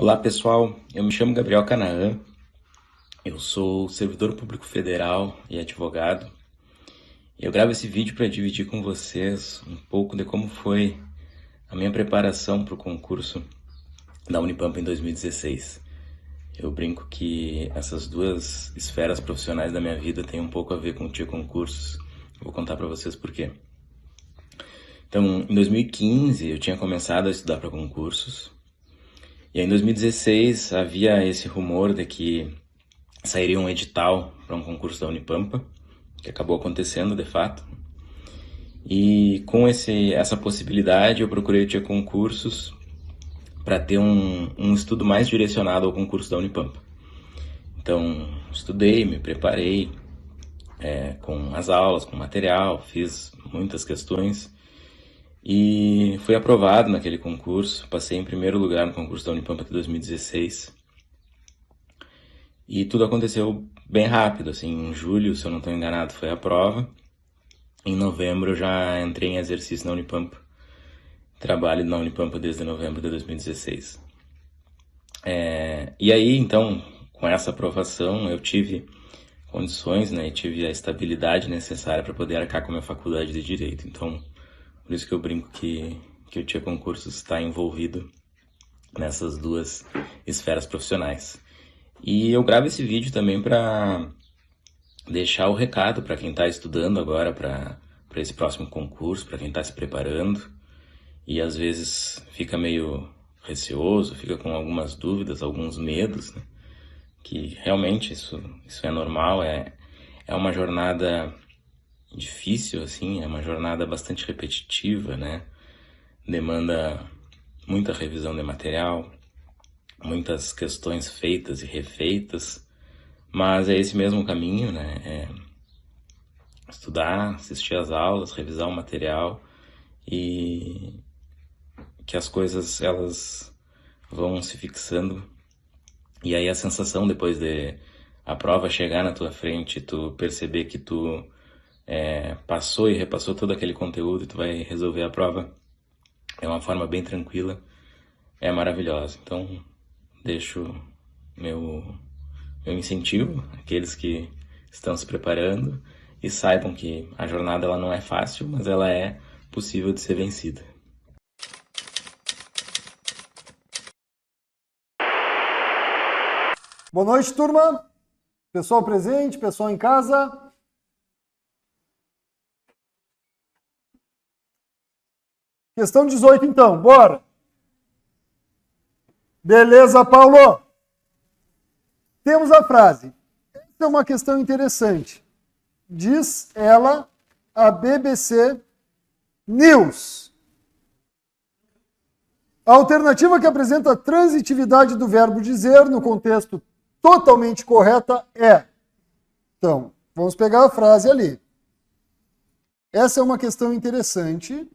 Olá pessoal, eu me chamo Gabriel Canaã, eu sou servidor público federal e advogado. Eu gravo esse vídeo para dividir com vocês um pouco de como foi a minha preparação para o concurso da Unipampa em 2016. Eu brinco que essas duas esferas profissionais da minha vida têm um pouco a ver com o TIA Concursos. Vou contar para vocês por quê. Então, em 2015 eu tinha começado a estudar para concursos. E aí, em 2016 havia esse rumor de que sairia um edital para um concurso da Unipampa, que acabou acontecendo de fato. E com essa possibilidade eu procurei o TIA Concursos para ter um estudo mais direcionado ao concurso da Unipampa. Então, estudei, me preparei com as aulas, com material, fiz muitas questões e fui aprovado naquele concurso. Passei em primeiro lugar no concurso da Unipampa de 2016. E tudo aconteceu bem rápido, assim, em julho, se eu não estou enganado, foi a prova. Em novembro eu já entrei em exercício na Unipampa. Trabalho na Unipampa desde novembro de 2016. E aí, então, com essa aprovação, eu tive condições, né, e tive a estabilidade necessária para poder arcar com a minha faculdade de Direito. Então, por isso que eu brinco que o TIA Concursos está envolvido nessas duas esferas profissionais. E eu gravo esse vídeo também para deixar o recado para quem está estudando agora para esse próximo concurso, para quem está se preparando e às vezes fica meio receoso, fica com algumas dúvidas, alguns medos, né? Que realmente isso é normal, é uma jornada difícil, assim, é uma jornada bastante repetitiva, né? Demanda muita revisão de material, muitas questões feitas e refeitas, mas é esse mesmo caminho, né? Estudar, assistir às aulas, revisar o material e que as coisas elas vão se fixando. E aí a sensação depois de a prova chegar na tua frente, tu perceber que tu passou e repassou todo aquele conteúdo e tu vai resolver a prova, é uma forma bem tranquila, é maravilhosa. Então, deixo meu incentivo àqueles que estão se preparando e saibam que a jornada ela não é fácil, mas ela é possível de ser vencida. Boa noite, turma. Pessoal presente, pessoal em casa. Questão 18, então. Bora. Beleza, Paulo? Temos a frase. Essa é uma questão interessante. Diz ela a BBC News. A alternativa que apresenta a transitividade do verbo dizer no contexto totalmente correta é. Então, vamos pegar a frase ali. Essa é uma questão interessante.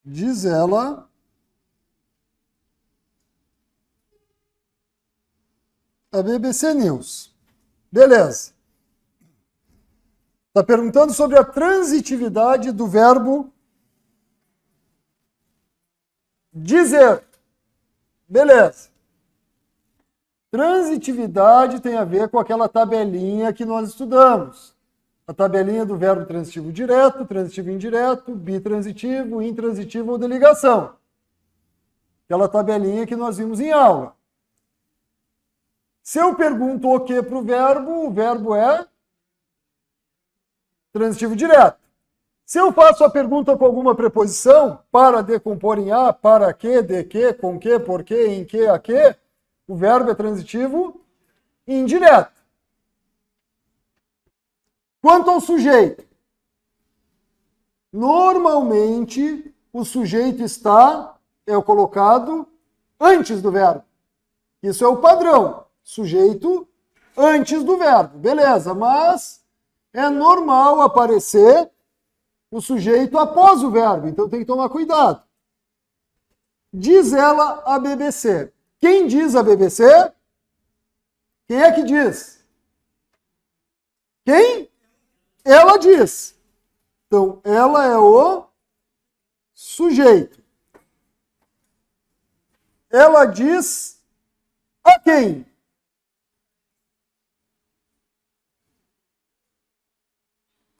Diz ela, a BBC News. Beleza. Está perguntando sobre a transitividade do verbo dizer. Beleza. Transitividade tem a ver com aquela tabelinha que nós estudamos. A tabelinha do verbo transitivo direto, transitivo indireto, bitransitivo, intransitivo ou de ligação. Aquela tabelinha que nós vimos em aula. Se eu pergunto o que para o verbo é transitivo direto. Se eu faço a pergunta com alguma preposição, para decompor em a, para que, de que, com que, por que, em que, a que, o verbo é transitivo indireto. Quanto ao sujeito, normalmente o sujeito é colocado antes do verbo. Isso é o padrão. Sujeito antes do verbo. Beleza, mas é normal aparecer o sujeito após o verbo, então tem que tomar cuidado. Diz ela a BBC. Quem diz a BBC? Quem é que diz? Quem? Ela diz. Então, ela é o sujeito. Ela diz a quem?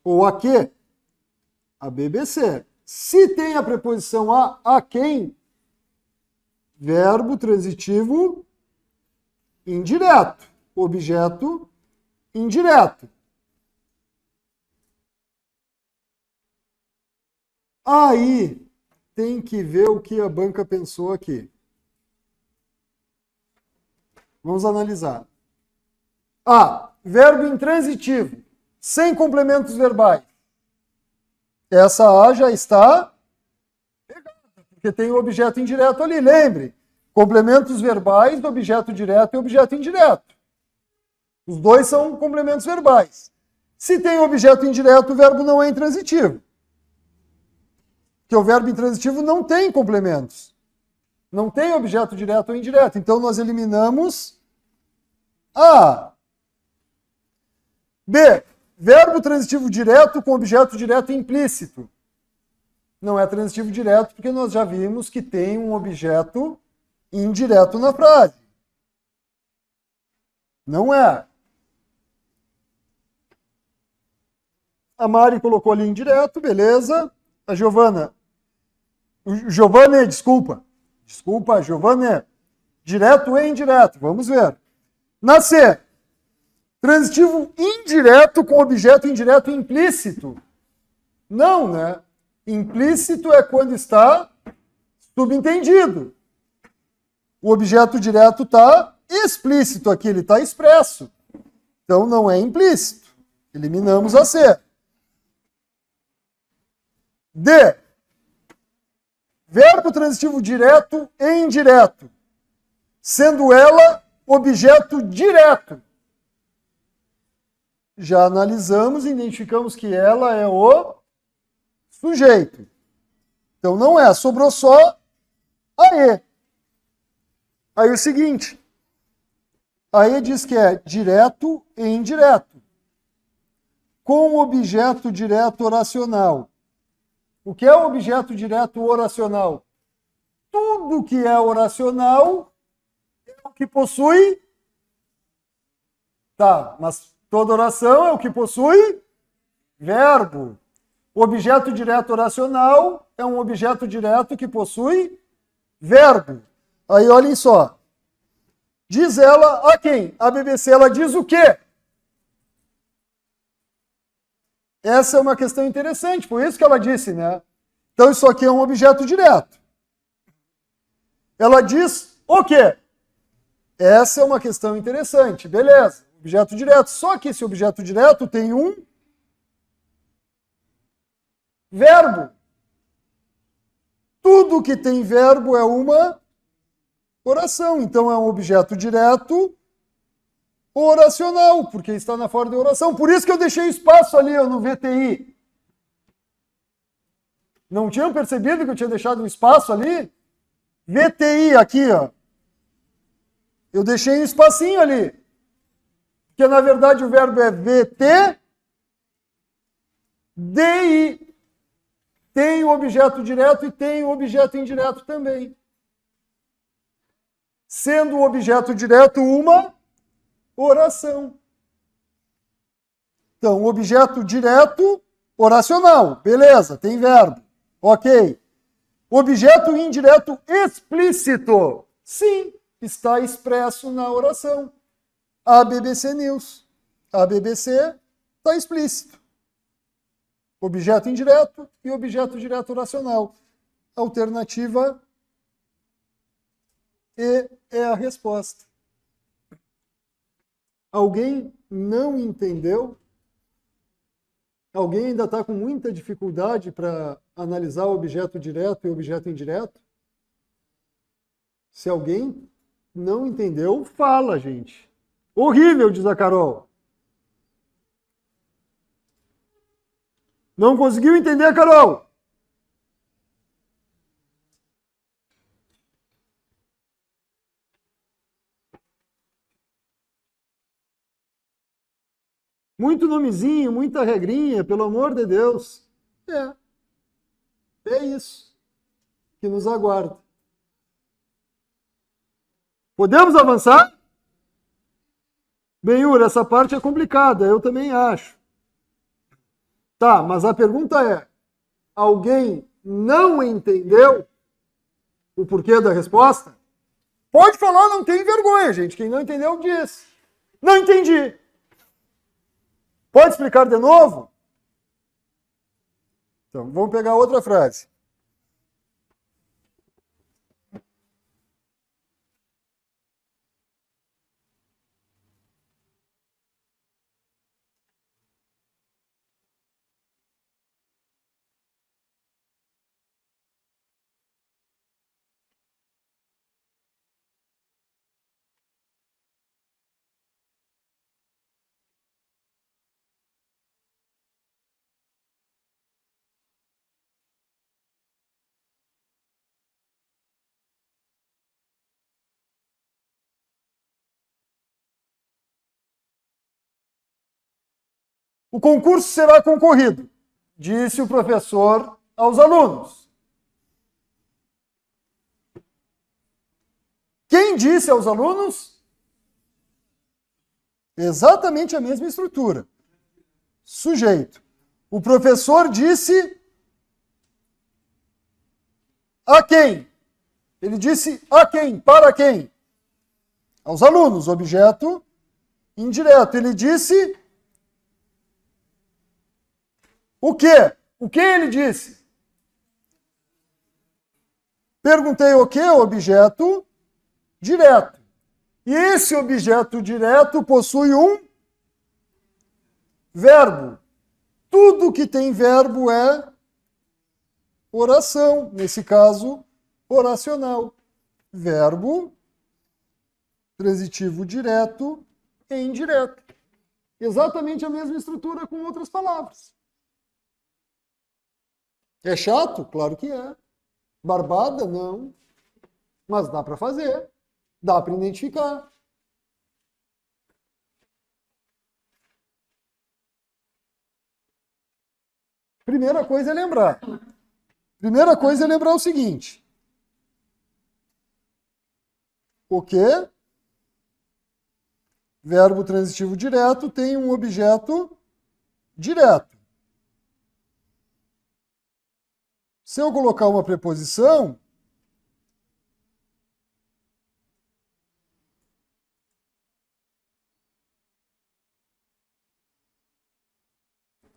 Ou a quê? A BBC. Se tem a preposição a quem, verbo transitivo indireto, objeto indireto. Aí tem que ver o que a banca pensou aqui. Vamos analisar. A, verbo intransitivo, sem complementos verbais. Essa A já está pegada, porque tem o objeto indireto ali. Lembre, complementos verbais do objeto direto e objeto indireto. Os dois são complementos verbais. Se tem objeto indireto, o verbo não é intransitivo. Porque o verbo intransitivo não tem complementos. Não tem objeto direto ou indireto. Então, nós eliminamos A. B. Verbo transitivo direto com objeto direto implícito. Não é transitivo direto porque nós já vimos que tem um objeto indireto na frase. Não é. A Mari colocou ali indireto, beleza. A Giovana. Giovana, desculpa. Desculpa, Giovana. Direto e indireto. Vamos ver. Na C. Transitivo indireto com objeto indireto implícito. Não, né? Implícito é quando está subentendido. O objeto direto está explícito aqui, ele está expresso. Então não é implícito. Eliminamos a C. D. Verbo transitivo direto e indireto, sendo ela objeto direto. Já analisamos e identificamos que ela é o sujeito. Então não é, sobrou só a E. Aí o seguinte, a E diz que é direto e indireto, com objeto direto oracional. O que é o objeto direto oracional? Tudo que é oracional é o que possui. Tá, mas toda oração é o que possui verbo. O objeto direto oracional é um objeto direto que possui verbo. Aí olhem só. Diz ela a quem? A BBC, ela diz o quê? Essa é uma questão interessante, por isso que ela disse, né? Então isso aqui é um objeto direto. Ela diz o quê? Essa é uma questão interessante, beleza. Objeto direto. Só que esse objeto direto tem um verbo. Tudo que tem verbo é uma oração. Então é um objeto direto oracional, porque está na forma de oração. Por isso que eu deixei espaço ali no VTI. Não tinham percebido que eu tinha deixado um espaço ali? VTI aqui, ó. Eu deixei um espacinho ali. Porque na verdade o verbo é VT, DI. Tem o objeto direto e tem o objeto indireto também. Sendo o objeto direto uma oração. Então, objeto direto, oracional. Beleza, tem verbo. Ok. Objeto indireto explícito. Sim, está expresso na oração. A BBC News. A BBC está explícito. Objeto indireto e objeto direto oracional. Alternativa E é a resposta. Alguém não entendeu? Alguém ainda está com muita dificuldade para analisar o objeto direto e o objeto indireto? Se alguém não entendeu, fala, gente. Horrível, diz a Carol. Não conseguiu entender, Carol? Muito nomezinho, muita regrinha, pelo amor de Deus. É isso que nos aguarda. Podemos avançar? Benhur, essa parte é complicada, eu também acho. Tá, mas a pergunta é: alguém não entendeu o porquê da resposta? Pode falar, não tem vergonha, gente. Quem não entendeu, diz. Não entendi. Pode explicar de novo? Então, vamos pegar outra frase. O concurso será concorrido, disse o professor aos alunos. Quem disse aos alunos? Exatamente a mesma estrutura. Sujeito. O professor disse a quem? Ele disse a quem? Para quem? Aos alunos. Objeto indireto. Ele disse o quê? O que ele disse? Perguntei o quê? Objeto direto. E esse objeto direto possui um verbo. Tudo que tem verbo é oração. Nesse caso, oracional. Verbo, transitivo direto e indireto. Exatamente a mesma estrutura com outras palavras. É chato? Claro que é. Barbada? Não. Mas dá para fazer. Dá para identificar. Primeira coisa é lembrar. Primeira coisa é lembrar o seguinte. O quê? Verbo transitivo direto tem um objeto direto. Se eu colocar uma preposição,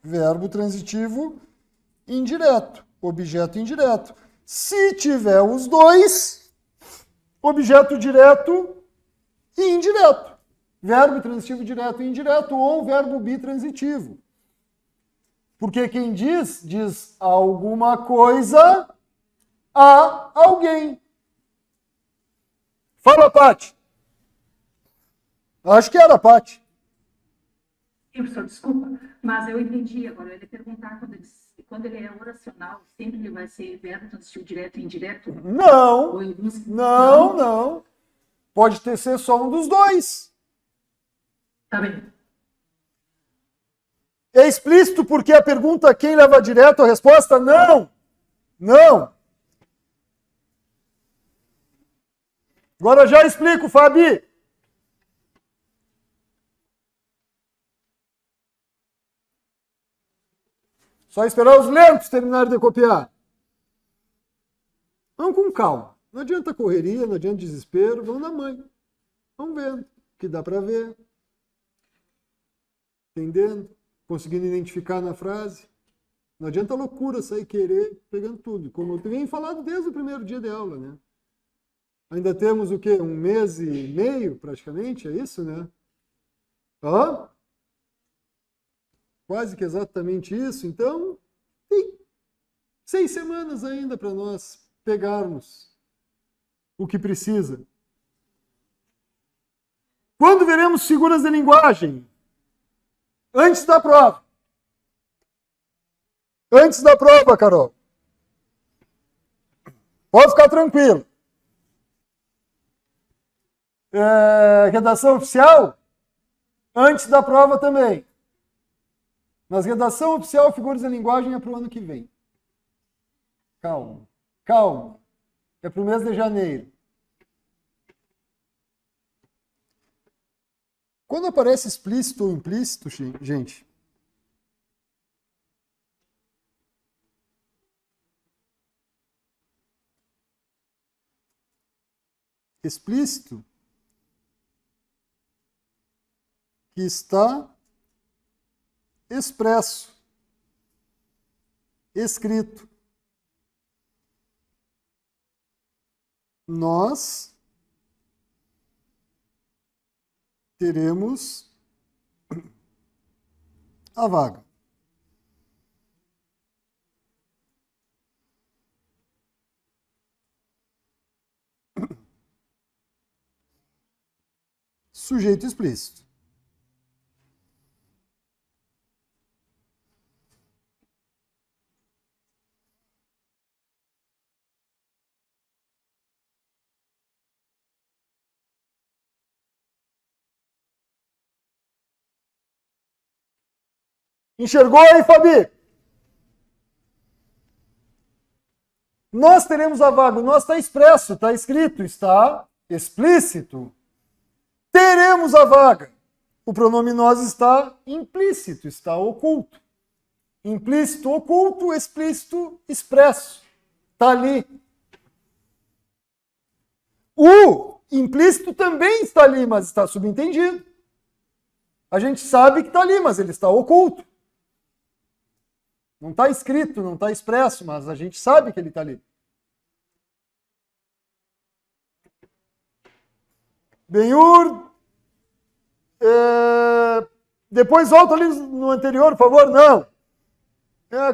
verbo transitivo indireto, objeto indireto. Se tiver os dois, objeto direto e indireto. Verbo transitivo direto e indireto ou verbo bitransitivo. Porque quem diz alguma coisa a alguém. Fala, Paty. Acho que era, Paty. Professor, desculpa, mas eu entendi agora. Ele perguntar quando ele é oracional, sempre ele vai ser verbo transitivo direto e indireto? Não, não. Pode ser só um dos dois. Tá bem. É explícito porque a pergunta quem leva direto a resposta? Não. Não. Agora já explico, Fabi. Só esperar os lentos terminarem de copiar. Vamos com calma. Não adianta correria, não adianta desespero. Vamos na manha. Vamos vendo o que dá para ver. Entendendo? Conseguindo identificar na frase. Não adianta loucura sair querer pegando tudo. Como eu tenho falado desde o primeiro dia de aula, né? Ainda temos o quê? 1 mês e meio, praticamente, é isso, né? Hã? Quase que exatamente isso. Então, tem 6 semanas ainda para nós pegarmos o que precisa. Quando veremos figuras de linguagem? Antes da prova. Antes da prova, Carol. Pode ficar tranquilo. Redação oficial? Antes da prova também. Mas redação oficial, figuras de linguagem é para o ano que vem. Calma. Calma. É para o mês de janeiro. Quando aparece explícito ou implícito, gente, explícito que está expresso, escrito. Nós teremos a vaga. Sujeito explícito. Enxergou aí, Fabi? Nós teremos a vaga. O nós está expresso, está escrito, está explícito. Teremos a vaga. O pronome nós está implícito, está oculto. Implícito, oculto, explícito, expresso. Está ali. O implícito também está ali, mas está subentendido. A gente sabe que está ali, mas ele está oculto. Não está escrito, não está expresso, mas a gente sabe que ele está ali. Benhur. Depois volta ali no anterior, por favor. Não.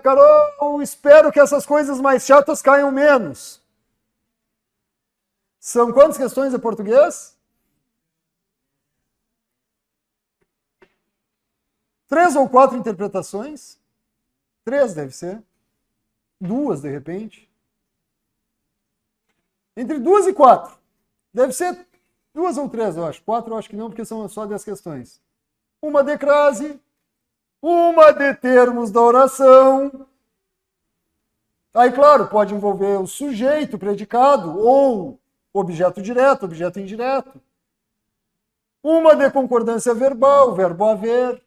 Carol, espero que essas coisas mais chatas caiam menos. São quantas questões de português? 3 ou 4 interpretações? 3 deve ser. 2, de repente. Entre 2 e 4. Deve ser 2 ou 3, eu acho. 4 eu acho que não, porque são só 10 questões. Uma de crase, uma de termos da oração. Aí, claro, pode envolver o sujeito, predicado, ou objeto direto, objeto indireto. Uma de concordância verbal, verbo haver.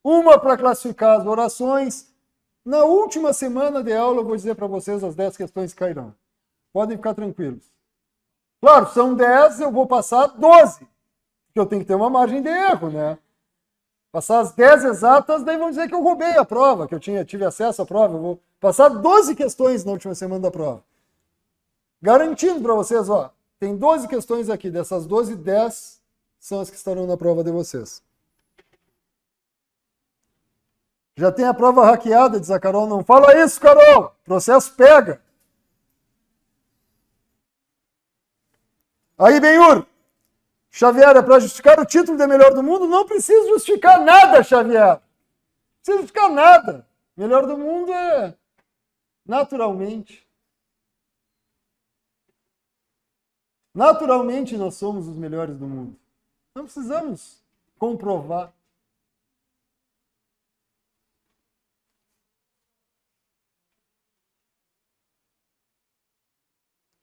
Uma para classificar as orações. Na última semana de aula, eu vou dizer para vocês as 10 questões que cairão. Podem ficar tranquilos. Claro, são 10, eu vou passar 12. Porque eu tenho que ter uma margem de erro, né? Passar as 10 exatas, daí vão dizer que eu roubei a prova, que eu tive acesso à prova. Eu vou passar 12 questões na última semana da prova. Garantindo para vocês, ó, tem 12 questões aqui. Dessas 12, 10 são as que estarão na prova de vocês. Já tem a prova hackeada, diz a Carol. Não fala isso, Carol! Processo pega. Aí, Benhur. Xavier, é para justificar o título de melhor do mundo? Não precisa justificar nada, Xavier. Não precisa justificar nada. Melhor do mundo é naturalmente. Naturalmente nós somos os melhores do mundo. Não precisamos comprovar.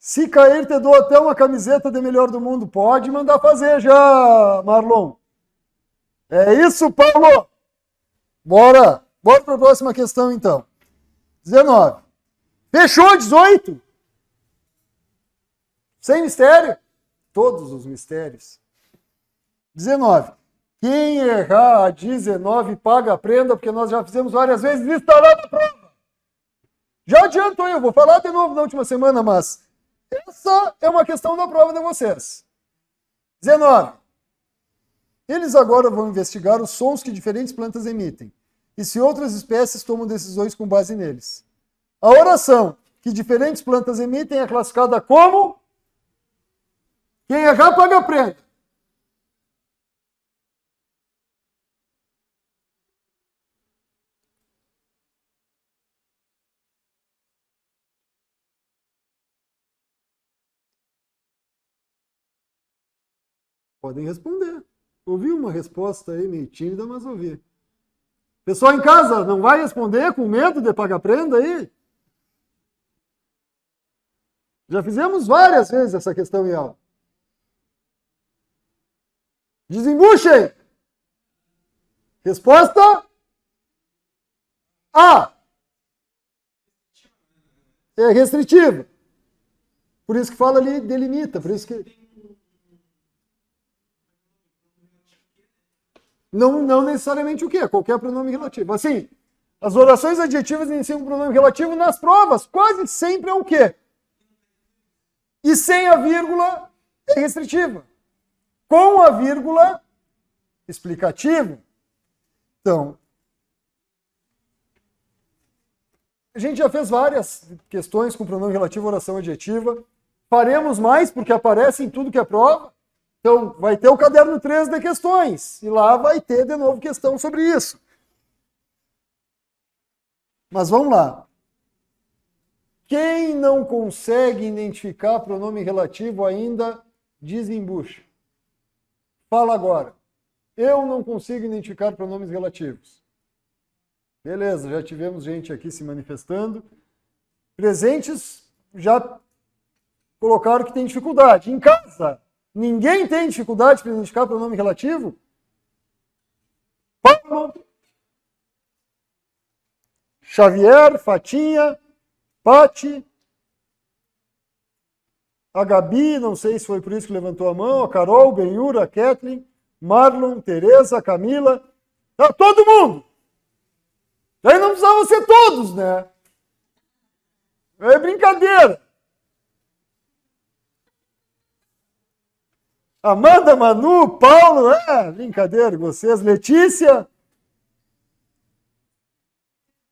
Se cair, te dou até uma camiseta de melhor do mundo. Pode mandar fazer já, Marlon. É isso, Paulo. Bora para a próxima questão, então. 19. Fechou 18? Sem mistério? Todos os mistérios. 19. Quem errar a 19 paga a prenda, porque nós já fizemos várias vezes e estará na prova. Já adianto eu vou falar de novo na última semana, mas essa é uma questão da prova de vocês. 19. Eles agora vão investigar os sons que diferentes plantas emitem e se outras espécies tomam decisões com base neles. A oração que diferentes plantas emitem é classificada como... Quem errar paga a prenda. Podem responder. Ouvi uma resposta aí meio tímida, mas ouvi. Pessoal em casa, não vai responder com medo de pagar prenda aí? Já fizemos várias vezes essa questão em aula. Desembuchem! Resposta A. É restritivo. Por isso que fala ali, delimita. Por isso que... Não necessariamente o quê? Qualquer pronome relativo. Assim, as orações adjetivas iniciam com pronome relativo nas provas. Quase sempre é o quê? E sem a vírgula é restritiva. Com a vírgula, explicativo. Então, a gente já fez várias questões com pronome relativo, oração adjetiva. Faremos mais, porque aparece em tudo que é prova. Então, vai ter o caderno 3 de questões. E lá vai ter, de novo, questão sobre isso. Mas vamos lá. Quem não consegue identificar pronome relativo ainda, desembucha. Fala agora. Eu não consigo identificar pronomes relativos. Beleza, já tivemos gente aqui se manifestando. Presentes já colocaram que tem dificuldade. Em casa, ninguém tem dificuldade para identificar pronome relativo? Paulo, Xavier, Fatinha, Pati, a Gabi, não sei se foi por isso que levantou a mão, a Carol, Benhura, a Kathleen, Marlon, Tereza, Camila, tá todo mundo! Aí não precisava ser todos, né? É brincadeira. Amanda, Manu, Paulo, brincadeira, vocês, Letícia.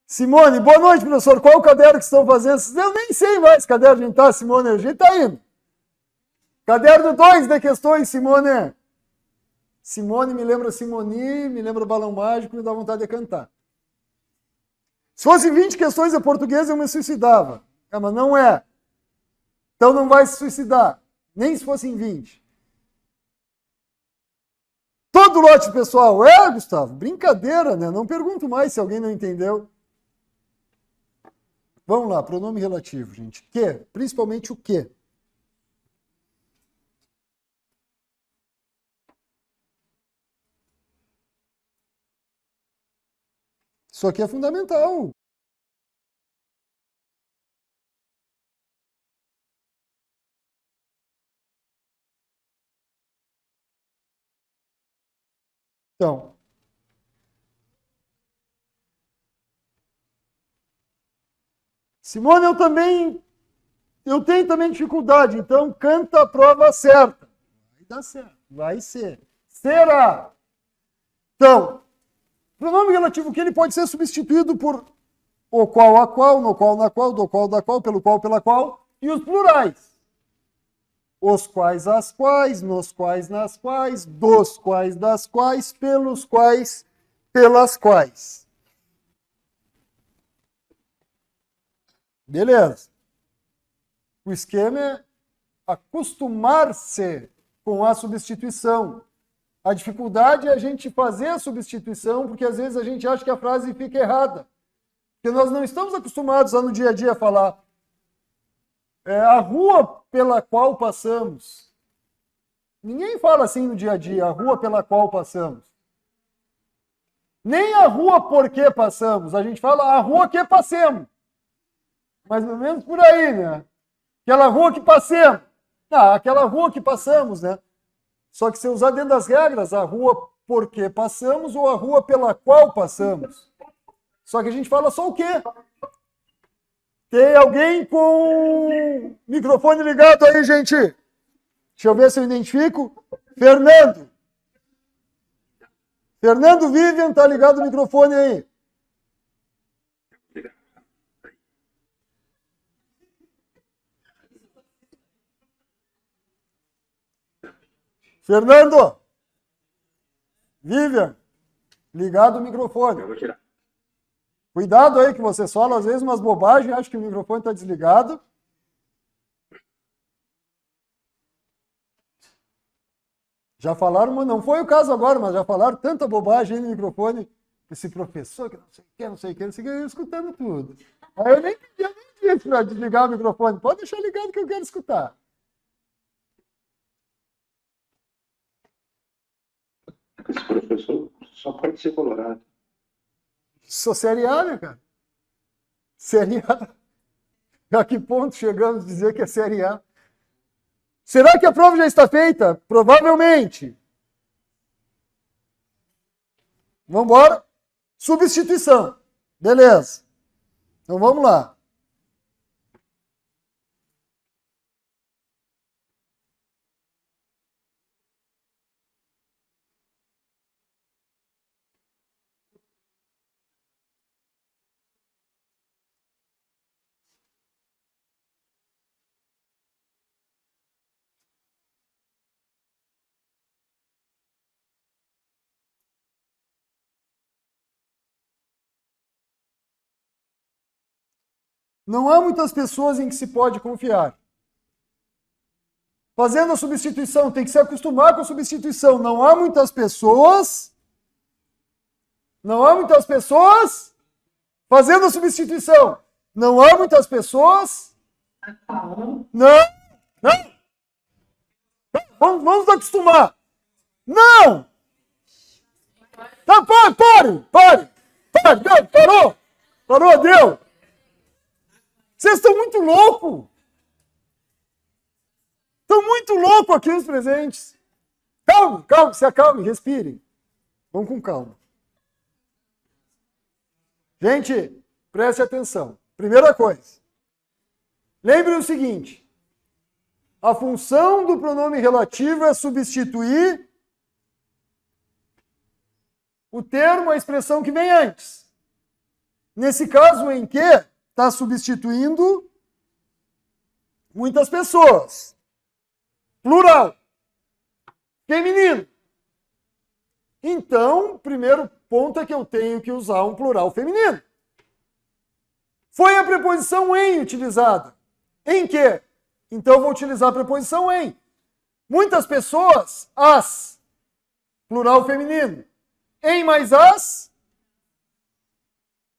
Simone, boa noite, professor. Qual o caderno que estão fazendo? Eu nem sei mais que caderno a gente tá, Simone. A gente tá indo. Caderno 2 de questões, Simone. Simone me lembra Simoni, me lembra Balão Mágico, me dá vontade de cantar. Se fosse 20 questões de português, eu me suicidava. Mas não é. Então não vai se suicidar. Nem se fossem 20. Todo lote, pessoal. Gustavo? Brincadeira, né? Não pergunto mais se alguém não entendeu. Vamos lá, pronome relativo, gente. Que? Principalmente o que? Isso aqui é fundamental. Então, Simone, eu tenho também dificuldade, então canta a prova certa. Vai dar certo, vai ser. Será. Então, pronome relativo que ele pode ser substituído por o qual, a qual, no qual, na qual, do qual, da qual, pelo qual, pela qual, e os plurais. Os quais, as quais, nos quais, nas quais, dos quais, das quais, pelos quais, pelas quais. Beleza. O esquema é acostumar-se com a substituição. A dificuldade é a gente fazer a substituição, porque às vezes a gente acha que a frase fica errada. Porque nós não estamos acostumados a no dia a dia falar a rua pela qual passamos. Ninguém fala assim no dia a dia, a rua pela qual passamos. Nem a rua por que passamos. A gente fala a rua que passemos. Mais ou menos por aí, né? Aquela rua que passemos. Aquela rua que passamos, né? Só que se usar dentro das regras, a rua por que passamos ou a rua pela qual passamos. Só que a gente fala só o quê? Tem alguém com microfone ligado aí, gente? Deixa eu ver se eu identifico. Fernando. Fernando Vivian, tá ligado o microfone aí? Fernando! Vivian, ligado o microfone. Eu vou tirar. Cuidado aí que vocês falam às vezes umas bobagens, acho que o microfone está desligado. Já falaram, mas não foi o caso agora, mas já falaram tanta bobagem aí no microfone, esse professor que não sei o que, não sei o que, não sei o que, eu escutando tudo. Aí eu nem disse para desligar o microfone, pode deixar ligado que eu quero escutar. Esse professor só pode ser colorado. Sou Série A, né, cara? Série A. A que ponto chegamos a dizer que é Série A? Será que a prova já está feita? Provavelmente. Vamos embora? Substituição. Beleza. Então vamos lá. Não há muitas pessoas em que se pode confiar. Fazendo a substituição, tem que se acostumar com a substituição. Não há muitas pessoas. Não há muitas pessoas fazendo a substituição. Não há muitas pessoas. Não. Não. Vamos nos acostumar. Não. Tá, pare. Não, parou, deu. Vocês estão muito loucos. Estão muito loucos aqui os presentes. Calma, se acalme, respirem. Vamos com calma. Gente, preste atenção. Primeira coisa. Lembre o seguinte. A função do pronome relativo é substituir o termo, a expressão que vem antes. Nesse caso em que está substituindo muitas pessoas. Plural. Feminino. Então, o primeiro ponto é que eu tenho que usar um plural feminino. Foi a preposição em utilizada. Em que? Então, eu vou utilizar a preposição em. Muitas pessoas, as. Plural feminino. Em mais as.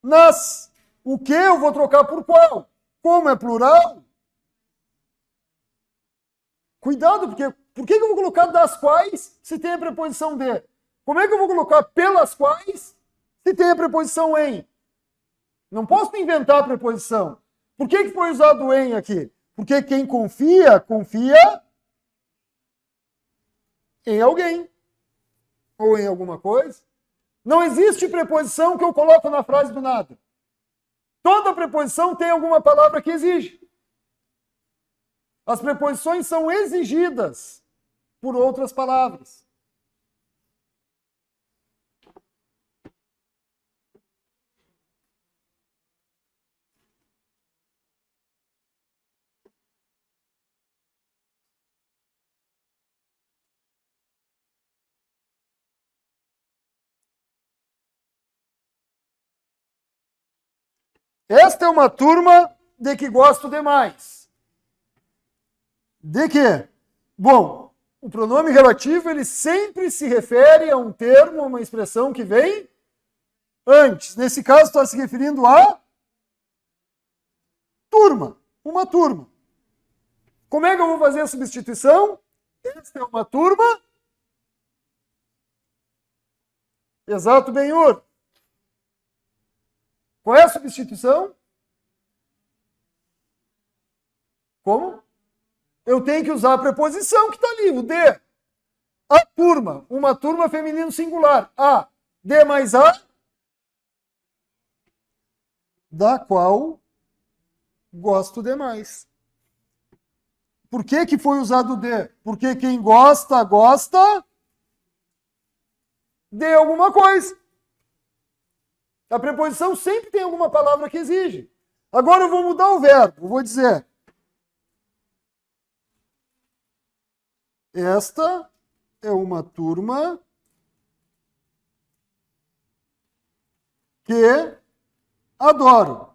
Nas. O que eu vou trocar por qual? Como é plural? Cuidado, porque por que eu vou colocar das quais se tem a preposição de? Como é que eu vou colocar pelas quais se tem a preposição em? Não posso inventar a preposição. Por que foi usado em aqui? Porque quem confia, confia em alguém. Ou em alguma coisa. Não existe preposição que eu coloco na frase do nada. Toda preposição tem alguma palavra que exige. As preposições são exigidas por outras palavras. Esta é uma turma de que gosto demais. De quê? Bom, o pronome relativo ele sempre se refere a um termo, a uma expressão que vem antes. Nesse caso está se referindo a turma, uma turma. Como é que eu vou fazer a substituição? Esta é uma turma. Exato, Benhur. Qual é a substituição? Como? Eu tenho que usar a preposição que está ali, o de. A turma, uma turma feminino singular. A, de mais a, da qual gosto demais. Por que foi usado o de? Porque quem gosta, gosta de alguma coisa. A preposição sempre tem alguma palavra que exige. Agora eu vou mudar o verbo. Vou dizer: esta é uma turma que adoro.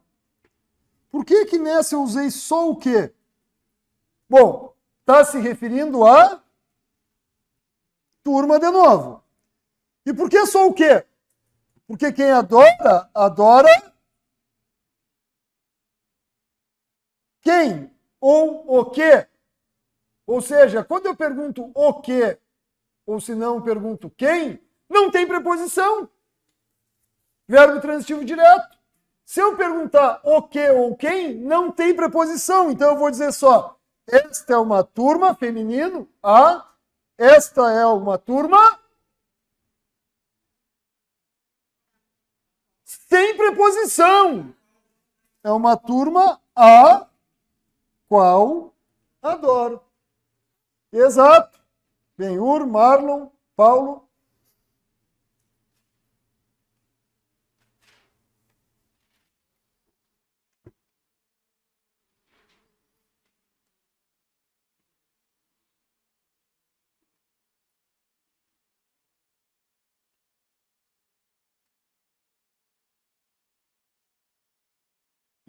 Por que nessa eu usei só o quê? Bom, está se referindo a turma de novo. E por que só o quê? Porque quem adora, adora quem ou o quê. Ou seja, quando eu pergunto o quê, ou se não pergunto quem, não tem preposição. Verbo transitivo direto. Se eu perguntar o que ou quem, não tem preposição. Então eu vou dizer só, esta é uma turma, feminino, a. Esta é uma turma sem preposição. É uma turma a qual adoro. Exato. Benhur, Marlon, Paulo.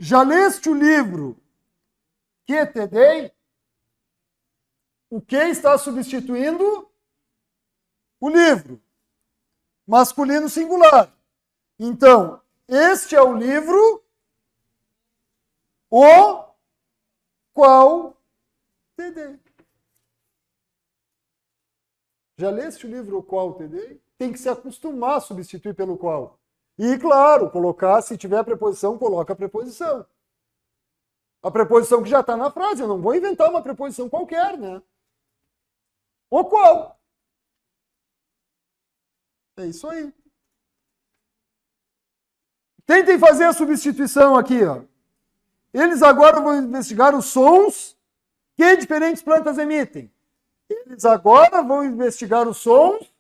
Já leste o livro que te dei? O que está substituindo? O livro. Masculino singular. Então, este é o livro o qual te dei. Já leste o livro o qual te dei? Tem que se acostumar a substituir pelo qual. E, claro, colocar, se tiver preposição, coloca a preposição. A preposição que já está na frase. Eu não vou inventar uma preposição qualquer, né? O qual. É isso aí. Tentem fazer a substituição aqui, ó. Eles agora vão investigar os sons que diferentes plantas emitem. Eles agora vão investigar os sons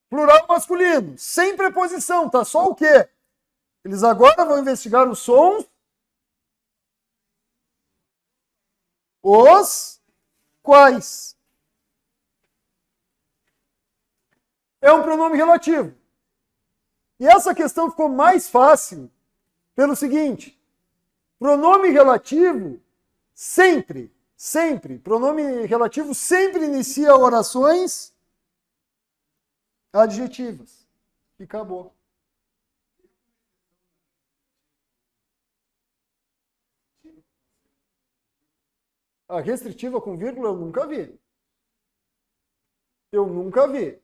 plural masculino, sem preposição, tá só o quê? Eles agora vão investigar os sons os quais. É um pronome relativo. E essa questão ficou mais fácil pelo seguinte: pronome relativo sempre, pronome relativo sempre inicia orações adjetivas. E acabou. A restritiva com vírgula eu nunca vi. Eu nunca vi.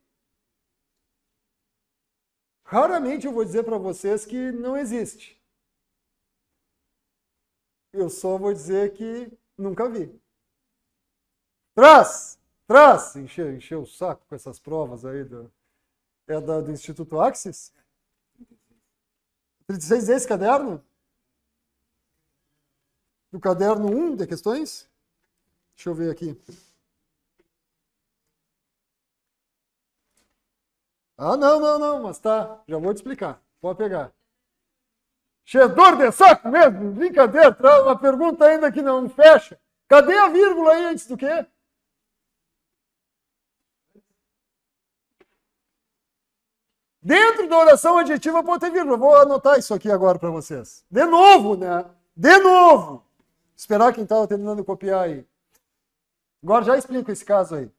Raramente eu vou dizer para vocês que não existe. Eu só vou dizer que nunca vi. Traz! Encheu o saco com essas provas aí do Instituto Axis. 36 desse caderno? Do caderno 1 de questões? Deixa eu ver aqui. Ah, não, mas tá. Já vou te explicar. Pode pegar. Dor de saco mesmo? Brincadeira, traz uma pergunta ainda que não fecha. Cadê a vírgula aí antes do quê? Dentro da oração adjetiva pode ter vírgula. Vou anotar isso aqui agora para vocês. De novo, né? De novo. Esperar quem estava terminando de copiar aí. Agora já explico esse caso aí.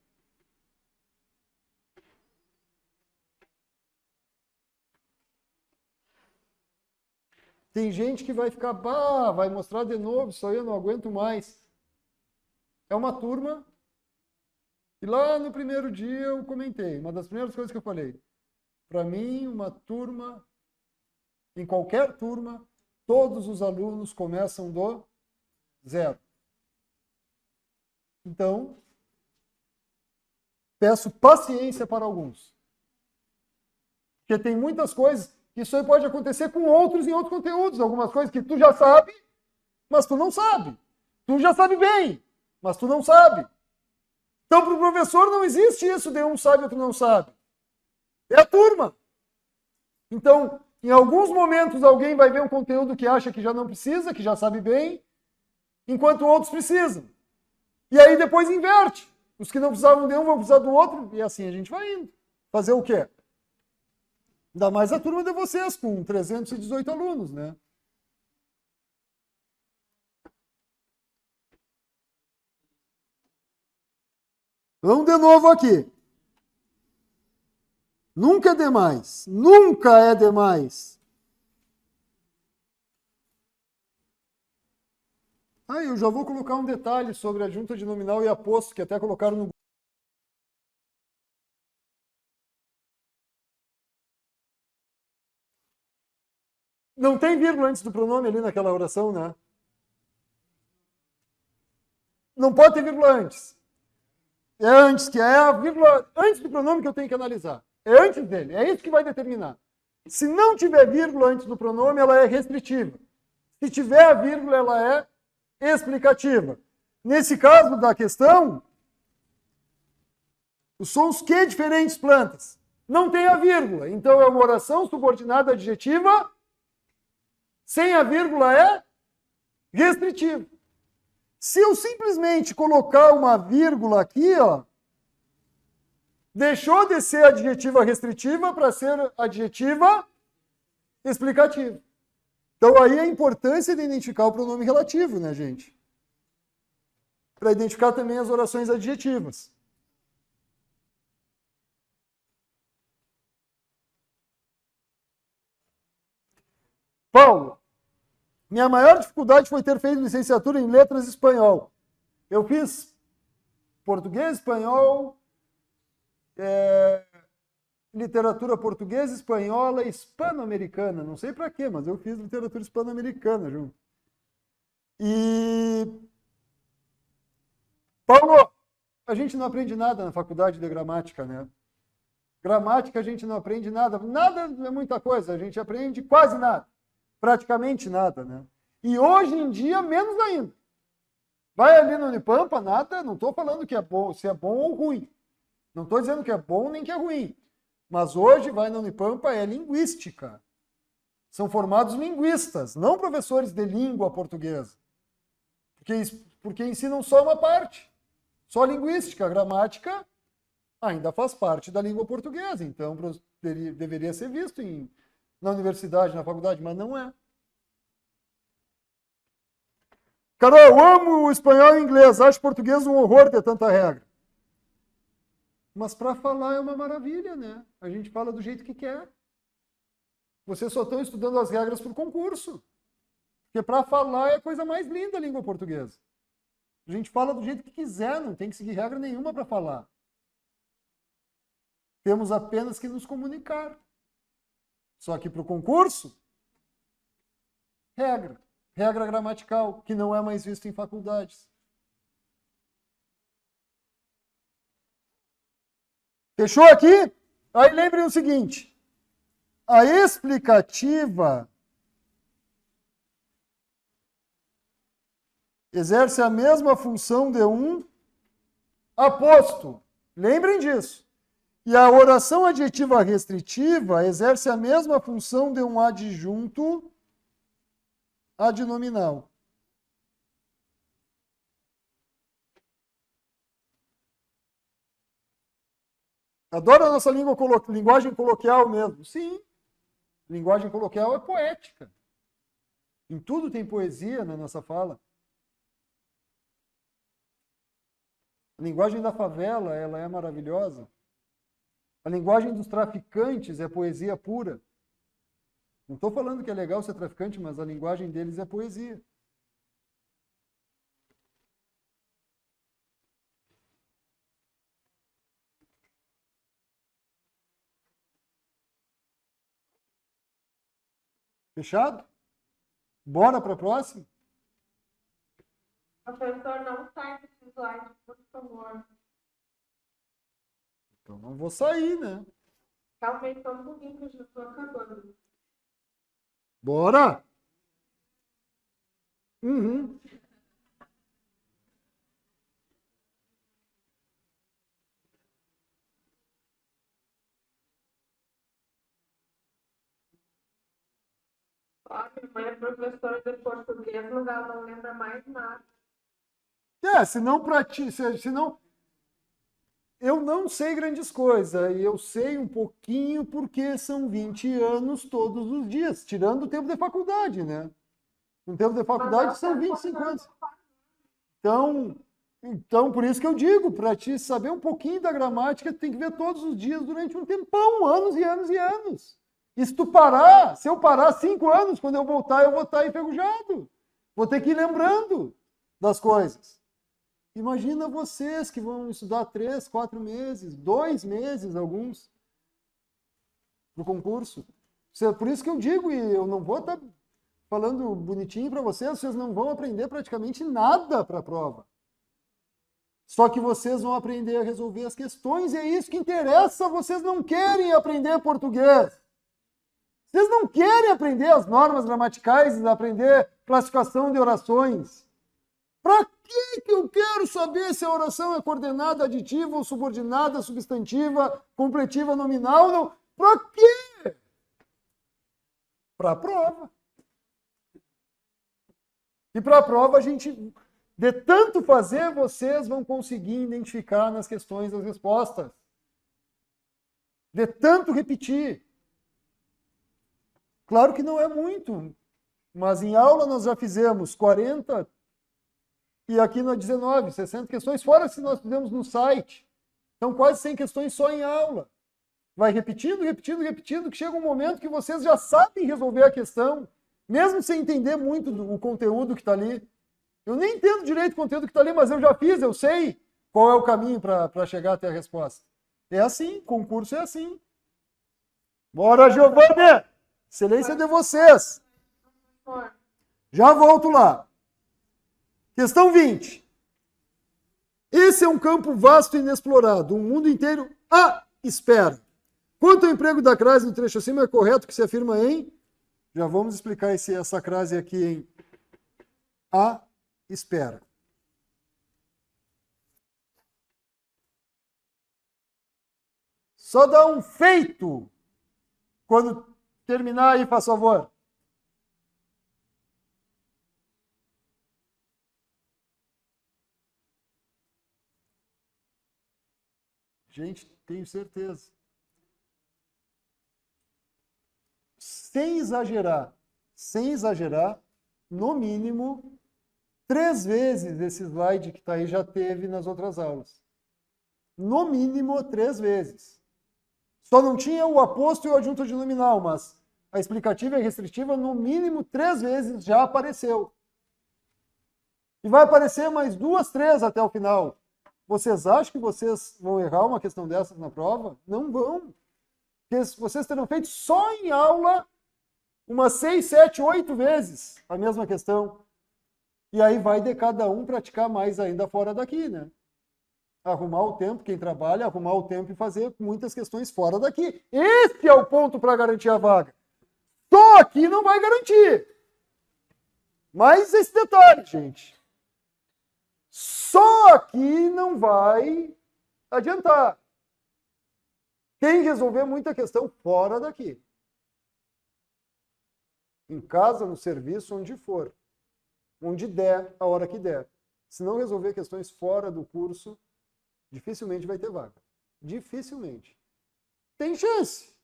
Tem gente que vai ficar, vai mostrar de novo, isso aí eu não aguento mais. É uma turma, e lá no primeiro dia eu comentei, uma das primeiras coisas que eu falei, para mim, uma turma, em qualquer turma, todos os alunos começam do zero. Então, peço paciência para alguns. Porque tem muitas coisas, isso aí pode acontecer com outros em outros conteúdos. Algumas coisas que tu já sabe, mas tu não sabe. Tu já sabe bem, mas tu não sabe. Então, para o professor não existe isso de um sabe e outro não sabe. É a turma. Então, em alguns momentos, alguém vai ver um conteúdo que acha que já não precisa, que já sabe bem, enquanto outros precisam. E aí depois inverte. Os que não precisavam de um vão precisar do outro, e assim a gente vai indo. Fazer o quê? Ainda mais a turma de vocês, com 318 alunos, né? Vamos de novo aqui. Nunca é demais. Nunca é demais. Eu já vou colocar um detalhe sobre a junta de nominal e aposto, que até colocaram no... Não tem vírgula antes do pronome ali naquela oração, né? Não pode ter vírgula antes. É antes, que é a vírgula antes do pronome que eu tenho que analisar. É antes dele. É isso que vai determinar. Se não tiver vírgula antes do pronome, ela é restritiva. Se tiver a vírgula, ela é explicativa. Nesse caso da questão, os sons que diferentes plantas não tem a vírgula. Então é uma oração subordinada adjetiva. Sem a vírgula é restritiva. Se eu simplesmente colocar uma vírgula aqui, ó, deixou de ser adjetiva restritiva para ser adjetiva explicativa. Então aí a importância de identificar o pronome relativo, né, gente? Para identificar também as orações adjetivas. Paulo, minha maior dificuldade foi ter feito licenciatura em letras espanhol. Eu fiz português, espanhol, literatura portuguesa, espanhola e hispano-americana. Não sei para quê, mas eu fiz literatura hispano-americana junto. E, Paulo, a gente não aprende nada na faculdade de gramática, né? Gramática a gente não aprende nada. Nada é muita coisa, a gente aprende quase nada. Praticamente nada, né? E hoje em dia, menos ainda. Vai ali no Unipampa, nada, não estou falando que é bom, se é bom ou ruim. Não estou dizendo que é bom nem que é ruim. Mas hoje, vai na Unipampa, é linguística. São formados linguistas, não professores de língua portuguesa. Porque ensinam só uma parte. Só linguística. A gramática ainda faz parte da língua portuguesa. Então, deveria ser visto na universidade, na faculdade, mas não é. Carol, eu amo o espanhol e o inglês. Acho português um horror ter tanta regra. Mas para falar é uma maravilha, né? A gente fala do jeito que quer. Vocês só estão estudando as regras para o concurso. Porque para falar é a coisa mais linda a língua portuguesa. A gente fala do jeito que quiser, não tem que seguir regra nenhuma para falar. Temos apenas que nos comunicar. Só que para o concurso, regra. Regra gramatical, que não é mais vista em faculdades. Fechou aqui? Aí lembrem o seguinte. A explicativa exerce a mesma função de um aposto. Lembrem disso. E a oração adjetiva restritiva exerce a mesma função de um adjunto adnominal. Adoro a nossa linguagem coloquial mesmo. Sim, linguagem coloquial é poética. Em tudo tem poesia na nossa fala. A linguagem da favela, ela é maravilhosa. A linguagem dos traficantes é poesia pura. Não estou falando que é legal ser traficante, mas a linguagem deles é poesia. Fechado? Bora para a próxima? Professor, não sai desse slide, por favor. Então não vou sair, né? Calma aí só um pouquinho que eu já estou acabando. Bora! Uhum. Minha mãe é professora de português, mas ela não lembra mais nada. Senão eu não sei grandes coisas, e eu sei um pouquinho porque são 20 anos todos os dias, tirando o tempo de faculdade, né? No tempo de faculdade são 25 anos. Então, Então, por isso que eu digo, para te saber um pouquinho da gramática, tu tem que ver todos os dias durante um tempão, anos e anos e anos. E se tu parar, se eu parar 5 anos, quando eu voltar, eu vou estar enferrujado. Vou ter que ir lembrando das coisas. Imagina vocês que vão estudar 3, 4 meses, 2 meses, alguns, no concurso. Por isso que eu digo, e eu não vou estar falando bonitinho para vocês não vão aprender praticamente nada para a prova. Só que vocês vão aprender a resolver as questões e é isso que interessa. Vocês não querem aprender português. Vocês não querem aprender as normas gramaticais, aprender classificação de orações. Para que eu quero saber se a oração é coordenada, aditiva ou subordinada, substantiva, completiva, nominal? Não. Para quê? Para a prova. E para a prova, a gente, de tanto fazer, vocês vão conseguir identificar nas questões as respostas. De tanto repetir. Claro que não é muito, mas em aula nós já fizemos 40 e aqui na 19, 60 questões, fora se nós fizemos no site. Então, quase 100 questões só em aula. Vai repetindo, repetindo, repetindo, que chega um momento que vocês já sabem resolver a questão, mesmo sem entender muito o conteúdo que está ali. Eu nem entendo direito o conteúdo que está ali, mas eu já fiz, eu sei qual é o caminho para chegar até a resposta. É assim, concurso é assim. Bora, Giovanni! Excelência de vocês. Já volto lá. Questão 20. Esse é um campo vasto e inexplorado, um mundo inteiro à espera. Quanto ao emprego da crase no trecho acima, é correto que se afirma em... Já vamos explicar essa crase aqui em à espera. Só dá um feito quando terminar aí, faz favor. Gente, tenho certeza. Sem exagerar, no mínimo, 3 vezes esse slide que está aí já teve nas outras aulas. No mínimo, 3 vezes. Só não tinha o aposto e o adjunto de nominal, mas a explicativa e a restritiva, no mínimo, 3 vezes já apareceu. E vai aparecer mais 2, 3 até o final. Vocês acham que vocês vão errar uma questão dessas na prova? Não vão. Porque vocês terão feito só em aula umas 6, 7, 8 vezes a mesma questão. E aí vai de cada um praticar mais ainda fora daqui, né? Arrumar o tempo, quem trabalha, arrumar o tempo e fazer muitas questões fora daqui. Esse é o ponto para garantir a vaga. Só aqui não vai garantir. Mas esse detalhe, gente. Só aqui não vai adiantar. Tem que resolver muita questão fora daqui. Em casa, no serviço, onde for. Onde der, a hora que der. Se não resolver questões fora do curso, dificilmente vai ter vaga. Dificilmente. Tem chance,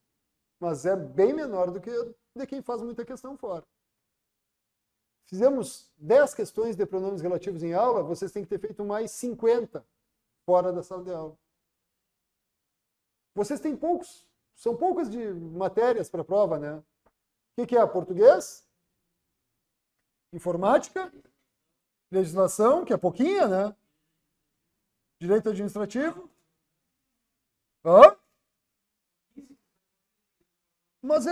mas é bem menor do que de quem faz muita questão fora. Fizemos 10 questões de pronomes relativos em aula, vocês têm que ter feito mais 50 fora da sala de aula. Vocês têm poucos, são poucas de matérias para a prova, né? O que é? Português, informática, legislação, que é pouquinha, né? Direito administrativo. Hã? Mas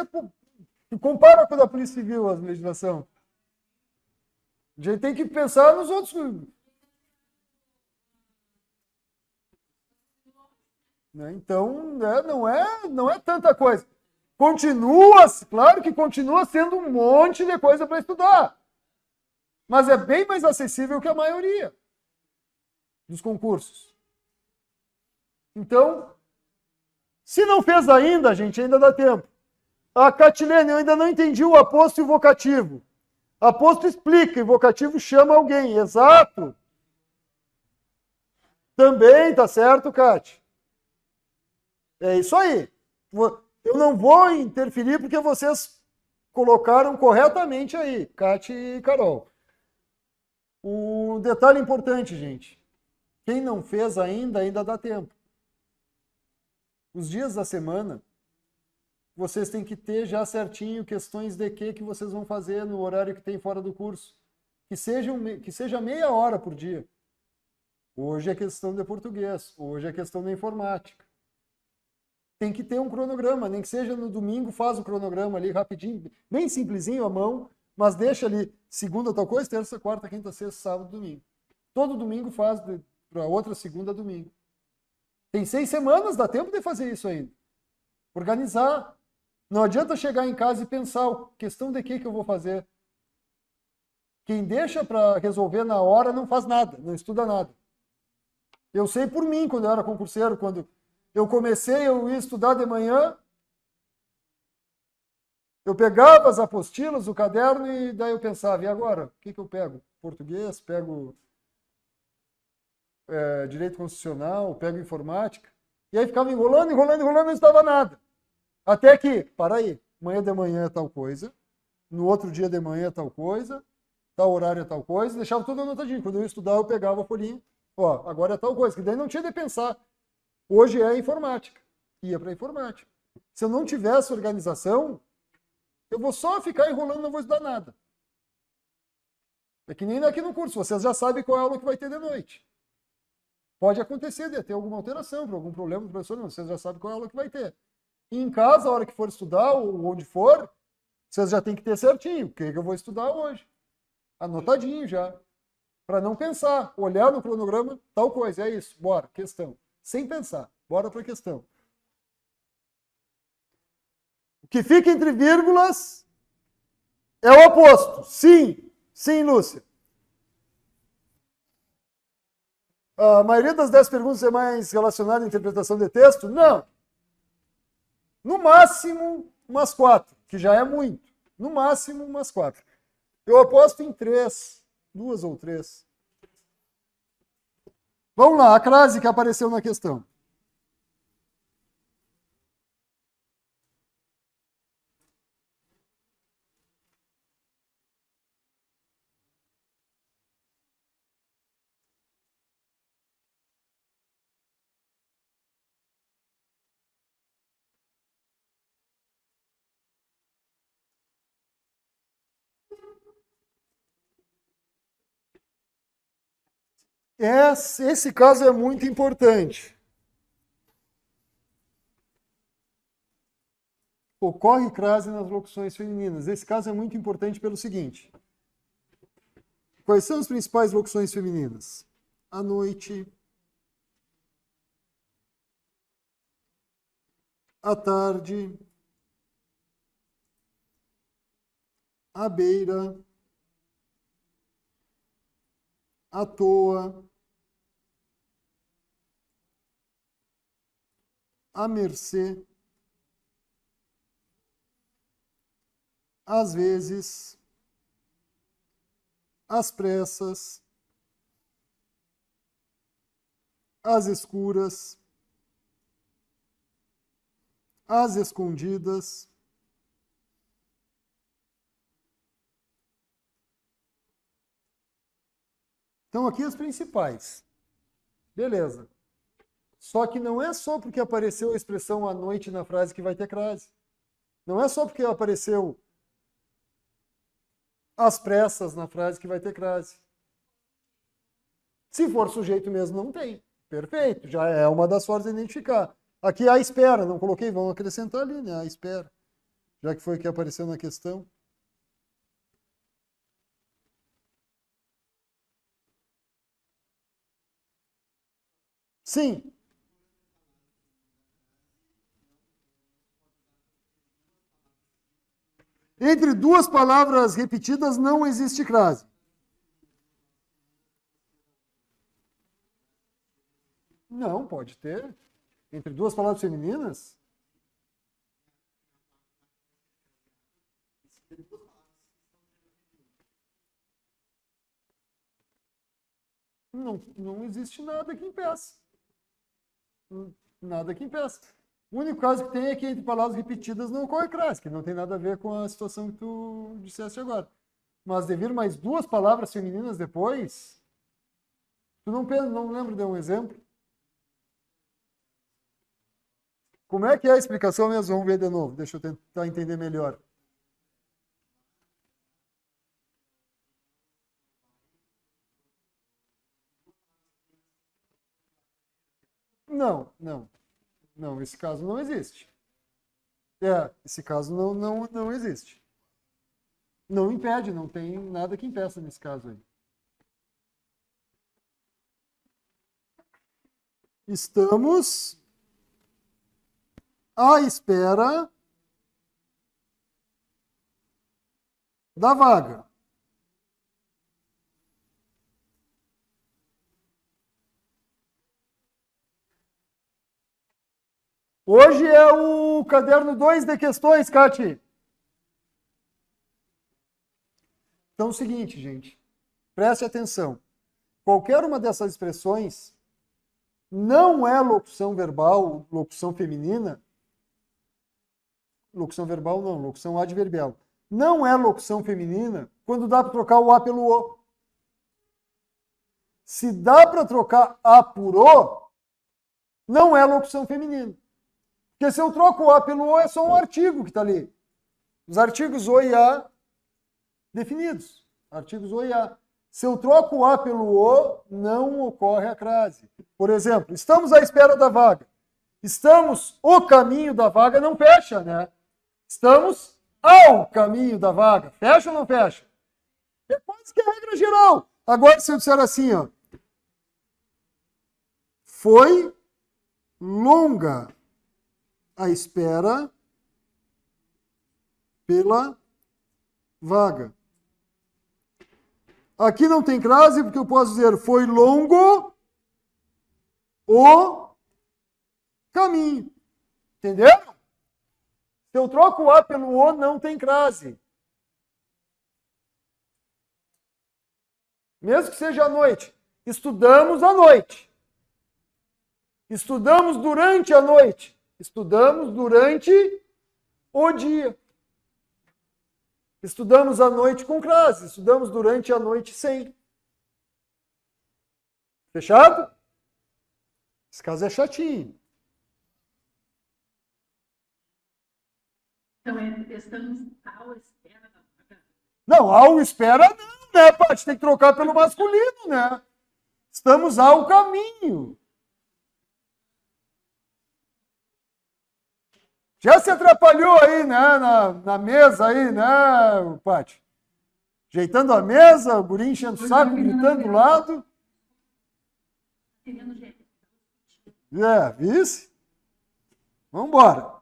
compara com a da Polícia Civil, a legislação. A gente tem que pensar nos outros. Né? Então, né, não é tanta coisa. Claro que continua sendo um monte de coisa para estudar. Mas é bem mais acessível que a maioria dos concursos. Então, se não fez ainda, gente, ainda dá tempo. A Catilene, eu ainda não entendi o aposto e o vocativo. Aposto explica e vocativo chama alguém. Exato. Também, tá certo, Cati? É isso aí. Eu não vou interferir porque vocês colocaram corretamente aí, Cati e Carol. Um detalhe importante, gente. Quem não fez ainda dá tempo. Os dias da semana, vocês têm que ter já certinho questões de que vocês vão fazer no horário que tem fora do curso. Que seja meia hora por dia. Hoje é questão de português, hoje é questão da informática. Tem que ter um cronograma, nem que seja no domingo, faz o cronograma ali rapidinho, bem simplesinho à mão, mas deixa ali segunda tal coisa, terça, quarta, quinta, sexta, sábado, domingo. Todo domingo faz para outra segunda, domingo. Tem 6 semanas, dá tempo de fazer isso ainda. Organizar. Não adianta chegar em casa e pensar, questão de que eu vou fazer. Quem deixa para resolver na hora não faz nada, não estuda nada. Eu sei por mim, quando eu era concurseiro, quando eu comecei, eu ia estudar de manhã, eu pegava as apostilas, o caderno, e daí eu pensava, e agora? O que eu pego? Português, pego direito constitucional, pego informática. E aí ficava enrolando, não estudava nada. Até que, para aí, amanhã de manhã é tal coisa, no outro dia de manhã é tal coisa, tal horário é tal coisa, deixava tudo anotadinho. Quando eu ia estudar, eu pegava a folhinha, ó, agora é tal coisa, que daí não tinha de pensar. Hoje é informática. Ia para informática. Se eu não tivesse organização, eu vou só ficar enrolando, não vou estudar nada. É que nem aqui no curso, vocês já sabem qual é a aula que vai ter de noite. Pode acontecer de ter alguma alteração, por algum problema do professor, não, vocês já sabem qual é a aula que vai ter. E em casa, a hora que for estudar, ou onde for, vocês já tem que ter certinho o que eu vou estudar hoje. Anotadinho já. Para não pensar, olhar no cronograma, tal coisa, é isso, bora, questão. Sem pensar, bora para a questão. O que fica entre vírgulas é o oposto. Sim, sim, Lúcia. A maioria das 10 perguntas é mais relacionada à interpretação de texto? Não. No máximo, umas 4, que já é muito. No máximo, umas 4. Eu aposto em 3, 2 ou 3. Vamos lá, a crase que apareceu na questão. Esse caso é muito importante. Ocorre crase nas locuções femininas. Esse caso é muito importante pelo seguinte. Quais são as principais locuções femininas? À noite, à tarde, à beira, à toa, à mercê, às vezes, às pressas, às escuras, às escondidas, então aqui as principais. Beleza. Só que não é só porque apareceu a expressão à noite na frase que vai ter crase. Não é só porque apareceu às pressas na frase que vai ter crase. Se for sujeito mesmo, não tem. Perfeito, já é uma das formas de identificar. Aqui à espera, não coloquei, vamos acrescentar ali, né? À espera. Já que foi o que apareceu na questão. Sim. Entre duas palavras repetidas não existe crase. Não, pode ter. Entre duas palavras femininas? Não existe nada que impeça. Nada que impeça. O único caso que tem é que entre palavras repetidas não ocorre crase, que não tem nada a ver com a situação que tu disseste agora. Mas de vir mais duas palavras femininas depois, Tu não lembra de um exemplo? Como é que é a explicação mesmo? Vamos ver de novo. Deixa eu tentar entender melhor. Não, esse caso não existe. Esse caso não existe. Não impede, não tem nada que impeça nesse caso aí. Estamos à espera da vaga. Hoje é o caderno 2 de questões, Cati. Então é o seguinte, gente. Preste atenção. Qualquer uma dessas expressões não é locução verbal, locução feminina. Locução verbal não, locução adverbial. Não é locução feminina quando dá para trocar o A pelo O. Se dá para trocar A por O, não é locução feminina. Porque se eu troco o A pelo O, é só um artigo que está ali. Os artigos O e A definidos. Artigos O e A. Se eu troco o A pelo O, não ocorre a crase. Por exemplo, estamos à espera da vaga. Estamos o caminho da vaga, não fecha, né? Estamos ao caminho da vaga. Fecha ou não fecha? É quase que a regra geral. Agora, se eu disser assim, ó. Foi longa a espera pela vaga. Aqui não tem crase, porque eu posso dizer foi longo o caminho. Entenderam? Se eu troco o A pelo O, não tem crase. Mesmo que seja à noite. Estudamos à noite. Estudamos durante a noite. Estudamos durante o dia. Estudamos à noite com crase. Estudamos durante a noite sem. Fechado? Esse caso é chatinho. Então, estamos à espera da vaga. Não, ao espera não, né, Paty? Tem que trocar pelo masculino, né? Estamos ao caminho. Já se atrapalhou aí, né, na mesa aí, né, Paty? Ajeitando a mesa, o guri enchendo o saco, gritando do lado. Entendendo, gente? Vice? Vamos embora.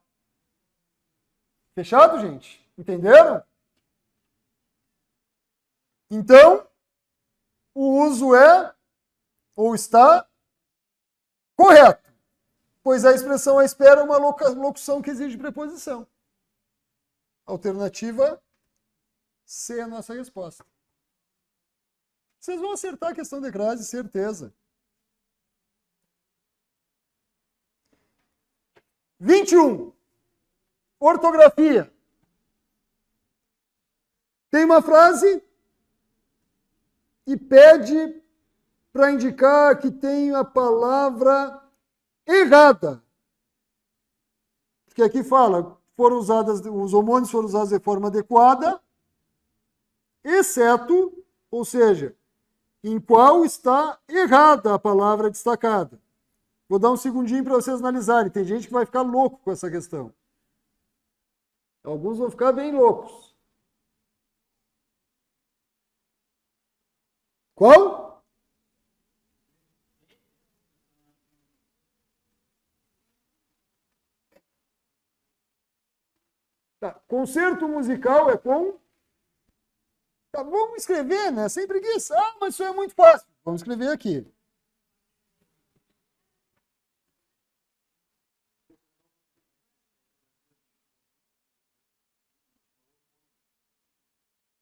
Fechado, gente? Entenderam? Então, o uso é ou está correto, pois a expressão à espera é uma locução que exige preposição. Alternativa C é a nossa resposta. Vocês vão acertar a questão de crase, certeza. 21. Ortografia. Tem uma frase e pede para indicar que tem a palavra errada. Porque aqui fala, foram usadas, os homônimos foram usados de forma adequada, exceto, ou seja, em qual está errada a palavra destacada. Vou dar um segundinho para vocês analisarem. Tem gente que vai ficar louco com essa questão. Alguns vão ficar bem loucos. Qual? Tá. Concerto musical é com... Tá, vamos escrever, né? Sem preguiça. Ah, mas isso é muito fácil. Vamos escrever aqui.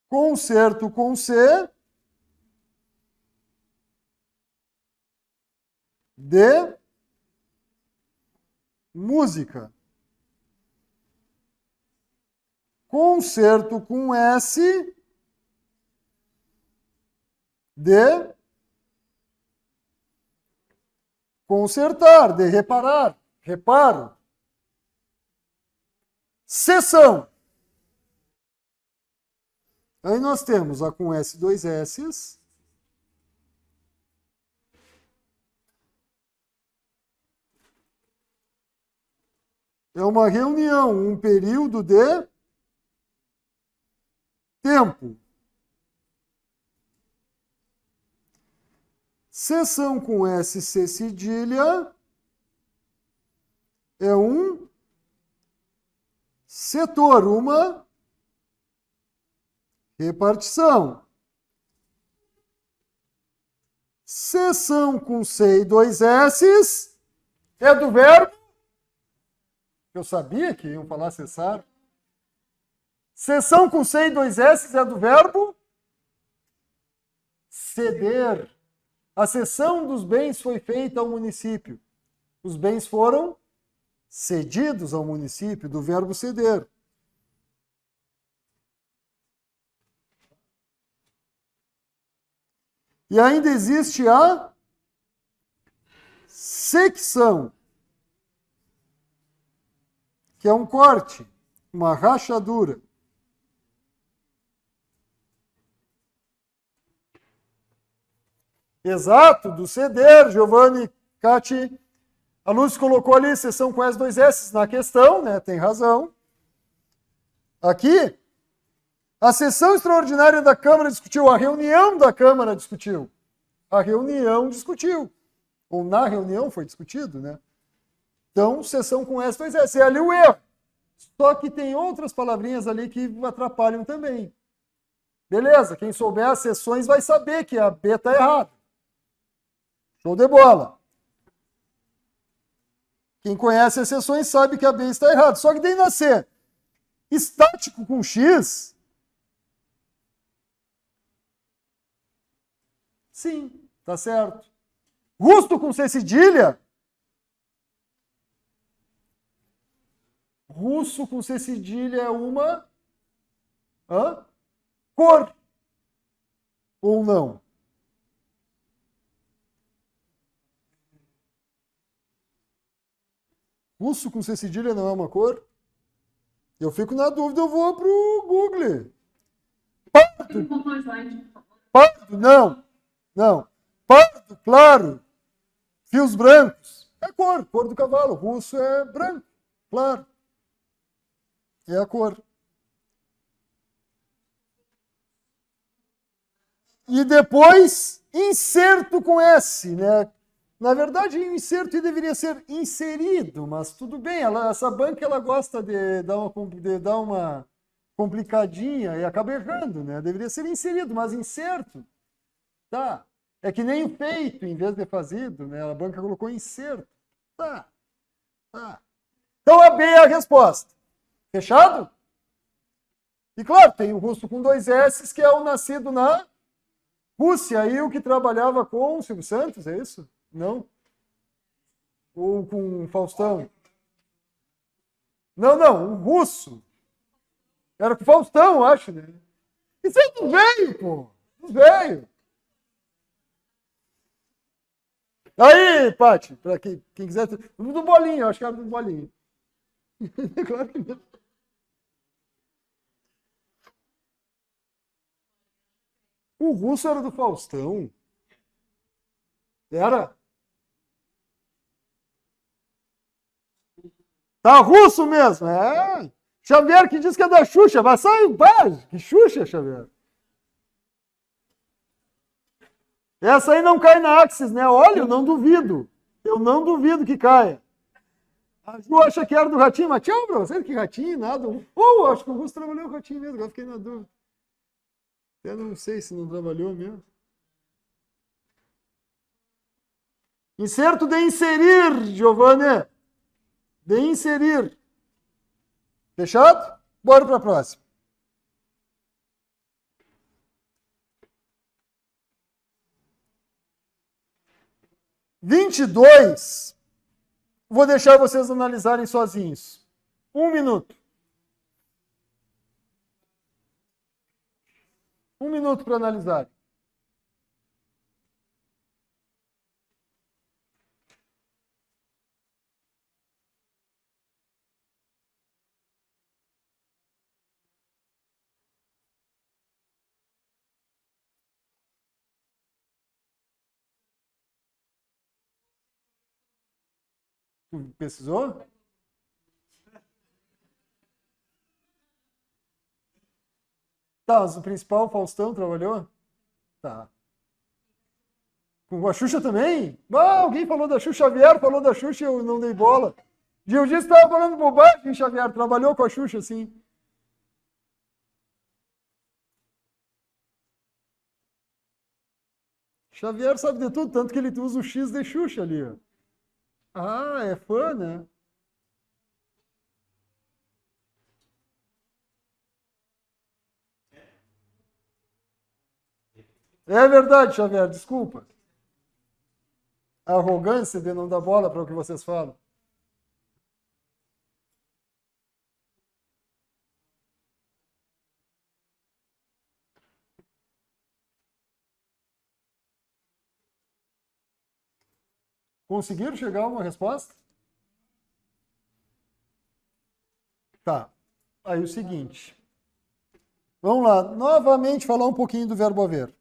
Concerto com C de música. Concerto com S de consertar, de reparar, reparo. Seção. Aí nós temos a com S, dois S's. É uma reunião, um período de tempo. Seção com S, C cedilha é um setor, uma repartição. Seção com C e dois S's é do verbo. Eu sabia que iam falar cessar. Seção com C e dois S's é do verbo ceder. A cessão dos bens foi feita ao município. Os bens foram cedidos ao município, do verbo ceder. E ainda existe a secção, que é um corte, uma rachadura. Exato, do ceder, Giovanni, Cati. A Lúcia colocou ali seção com as dois S na questão, né? Tem razão. Aqui, a sessão extraordinária da Câmara discutiu, a reunião da Câmara discutiu. A reunião discutiu. Ou na reunião foi discutido, né? Então, sessão com S, dois S. É ali o erro. Só que tem outras palavrinhas ali que atrapalham também. Beleza, quem souber as sessões vai saber que a B está errada. Show de bola. Quem conhece as sessões sabe que a B está errada. Só que daí na C, estático com X, sim, tá certo. Rusto com C cedilha, russo com C cedilha é uma cor. Ou não? Russo com C cedilha não é uma cor? Eu fico na dúvida, eu vou pro Google. Pardo. Pardo, não. Não. Pardo, claro. Fios brancos. É cor, cor do cavalo. Russo é branco, claro. É a cor. E depois, inserto com S, né? Na verdade, o inserto deveria ser inserido, mas tudo bem. Essa banca ela gosta de dar uma complicadinha e acaba errando, né? Deveria ser inserido, mas inserto, tá? É que nem o feito, em vez de fazido, né? A banca colocou inserto. Tá. Então a B é a resposta. Fechado? E claro, tem o russo com dois S, que é o nascido na Rússia, e o que trabalhava com o Silvio Santos, é isso? Não? Ou com Faustão? Não, um russo. Era com o Faustão, acho, né? Isso é do velho, pô. Do velho. Aí, Paty, para quem quiser. Do Bolinho, acho que era do Bolinho. Claro que não. O russo era do Faustão? Era? Tá russo mesmo, é. Xavier que diz que é da Xuxa, mas sai em paz. Que Xuxa, Xavier? Essa aí não cai na Axis, né? Olha, eu não duvido. Eu não duvido que caia. A Ju acha que era do Ratinho, mas tchau, bro. Sabe que Ratinho, nada. Acho que o Russo trabalhou com o Ratinho mesmo, agora fiquei na dúvida. Eu não sei se não trabalhou mesmo. Inserto de inserir, Giovanni. De inserir. Fechado? Bora para a próxima. (22). Vou deixar vocês analisarem sozinhos. 1 minuto. 1 minuto para analisar. Tu pesquisou? Tá, mas o principal, Faustão, trabalhou? Tá. Com a Xuxa também? Ah, alguém falou da Xuxa, Xavier falou da Xuxa, eu não dei bola. E eu disse que estava falando bobagem, Xavier. Trabalhou com a Xuxa, sim. Xavier sabe de tudo, tanto que ele usa o X de Xuxa ali, ó. Ah, é fã, né? É verdade, Xavier, desculpa. A arrogância de não dar bola para o que vocês falam. Conseguiram chegar a uma resposta? Tá. Aí o seguinte. Vamos lá, novamente falar um pouquinho do verbo haver.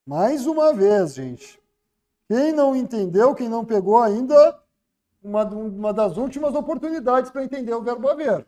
Mais uma vez, gente. Quem não entendeu, quem não pegou ainda, uma das últimas oportunidades para entender o verbo haver.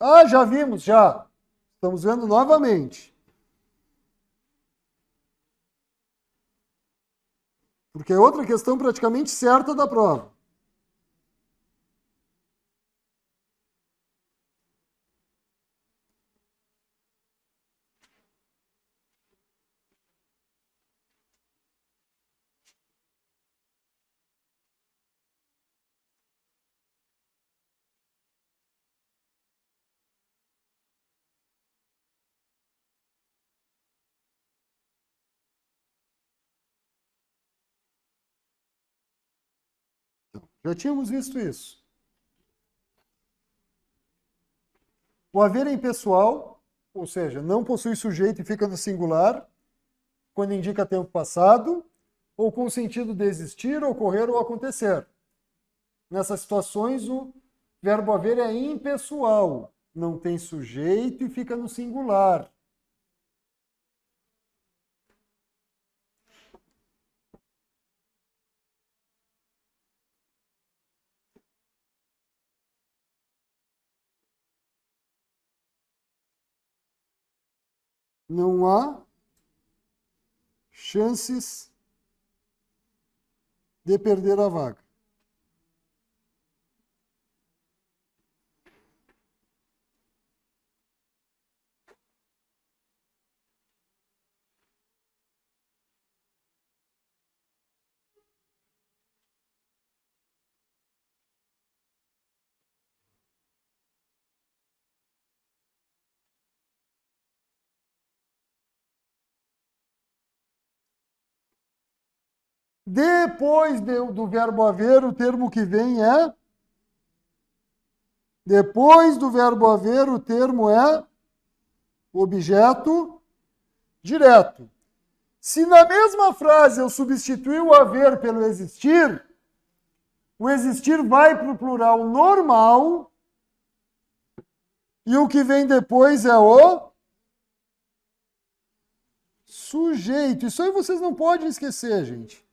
Ah, já vimos, já. Estamos vendo novamente. Porque é outra questão praticamente certa da prova. Já tínhamos visto isso. O haver é impessoal, ou seja, não possui sujeito e fica no singular, quando indica tempo passado, ou com o sentido de existir, ocorrer ou acontecer. Nessas situações, o verbo haver é impessoal, não tem sujeito e fica no singular. Não há chances de perder a vaga. Depois do verbo haver, o termo que vem é. Depois do verbo haver, o termo é objeto direto. Se na mesma frase eu substituir o haver pelo existir, o existir vai para o plural normal e o que vem depois é o sujeito. Isso aí vocês não podem esquecer, gente.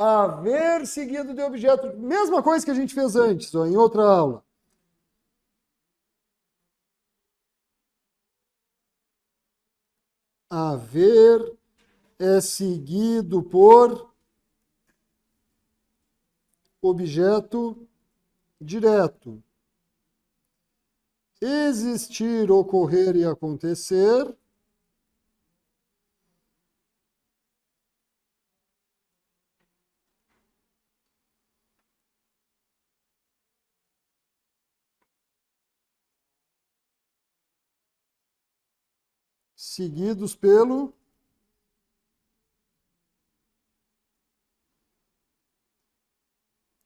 Haver seguido de objeto. Mesma coisa que a gente fez antes, ó, em outra aula. Haver é seguido por objeto direto. Existir, ocorrer e acontecer seguidos pelo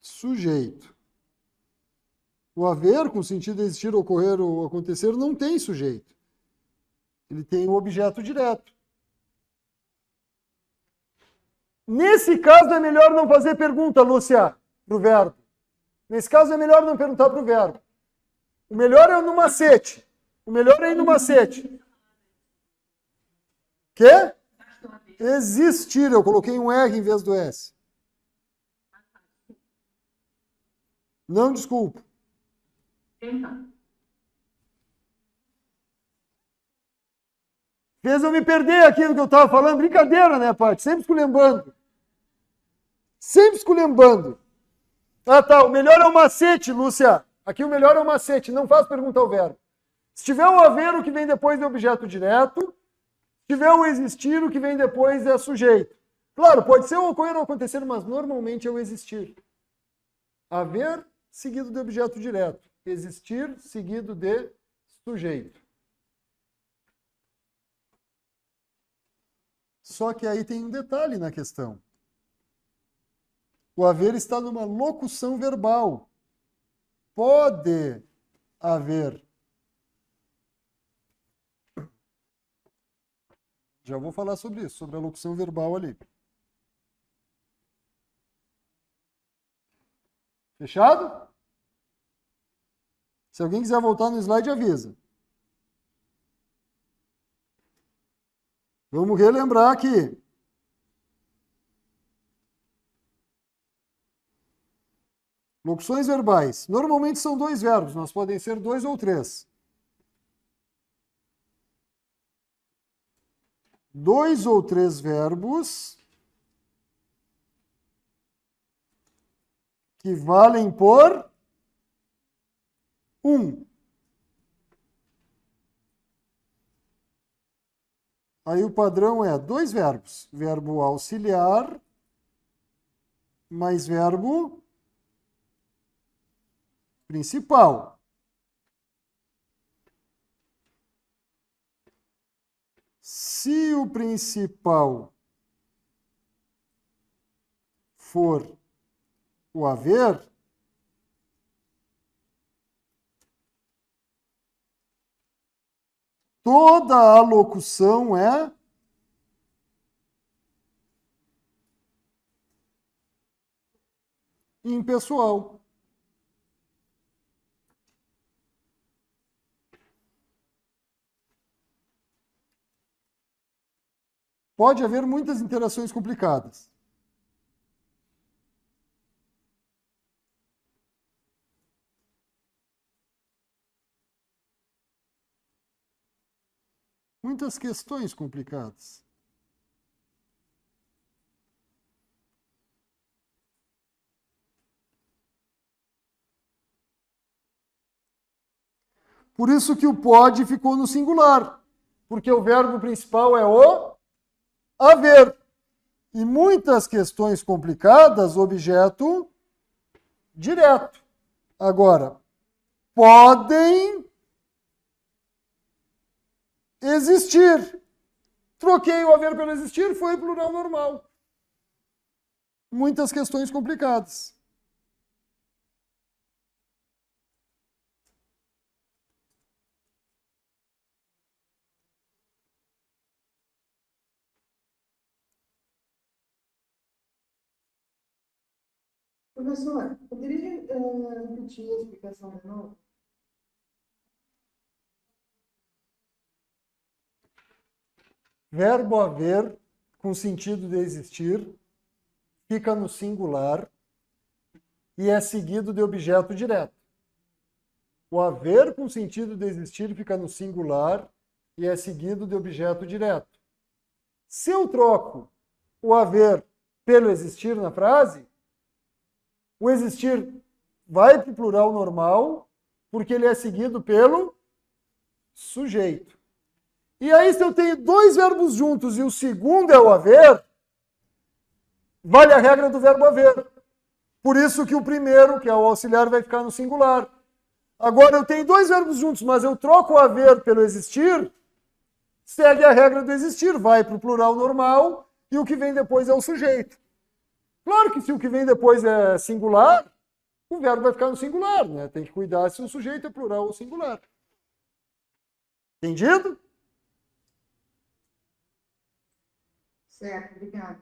sujeito. O haver, com o sentido de existir, ocorrer ou acontecer, não tem sujeito. Ele tem o objeto direto. Nesse caso é melhor não fazer pergunta, Lúcia, para o verbo. Nesse caso é melhor não perguntar para o verbo. O melhor é no macete. O melhor é ir no macete. Quê? Existir. Eu coloquei um R em vez do S. Não desculpo. Fez eu me perder aqui no que eu estava falando. Brincadeira, né, Paty? Sempre esculhambando. Sempre esculhambando. Ah, tá. O melhor é o macete, Lúcia. Aqui o melhor é o macete. Não faz pergunta ao verbo. Se tiver o haver, o que vem depois é objeto direto. Se tiver o existir, o que vem depois é sujeito. Claro, pode ser o ocorrer ou acontecer, mas normalmente é o existir. Haver seguido de objeto direto. Existir seguido de sujeito. Só que aí tem um detalhe na questão. O haver está numa locução verbal. Pode haver. Já vou falar sobre isso, sobre a locução verbal ali. Fechado? Se alguém quiser voltar no slide, avisa. Vamos relembrar aqui. Locuções verbais. Normalmente são 2 verbos, mas podem ser 2 ou 3. 2 ou 3 verbos que valem por 1. Aí o padrão é 2 verbos. Verbo auxiliar mais verbo principal. Se o principal for o haver, toda a locução é impessoal. Pode haver muitas interações complicadas. Muitas questões complicadas. Por isso que o pode ficou no singular, porque o verbo principal é o haver. E muitas questões complicadas, objeto direto. Agora, podem existir. Troquei o haver pelo existir, foi plural normal. Muitas questões complicadas. Professor, poderia repetir a explicação de novo? Verbo haver, com sentido de existir, fica no singular e é seguido de objeto direto. O haver, com sentido de existir, fica no singular e é seguido de objeto direto. Se eu troco o haver pelo existir na frase, o existir vai para o plural normal, porque ele é seguido pelo sujeito. E aí, se eu tenho 2 verbos juntos e o segundo é o haver, vale a regra do verbo haver. Por isso que o primeiro, que é o auxiliar, vai ficar no singular. Agora, eu tenho 2 verbos juntos, mas eu troco o haver pelo existir, segue a regra do existir, vai para o plural normal e o que vem depois é o sujeito. Claro que se o que vem depois é singular, o verbo vai ficar no singular, né? Tem que cuidar se o sujeito é plural ou singular. Entendido? Certo, obrigada.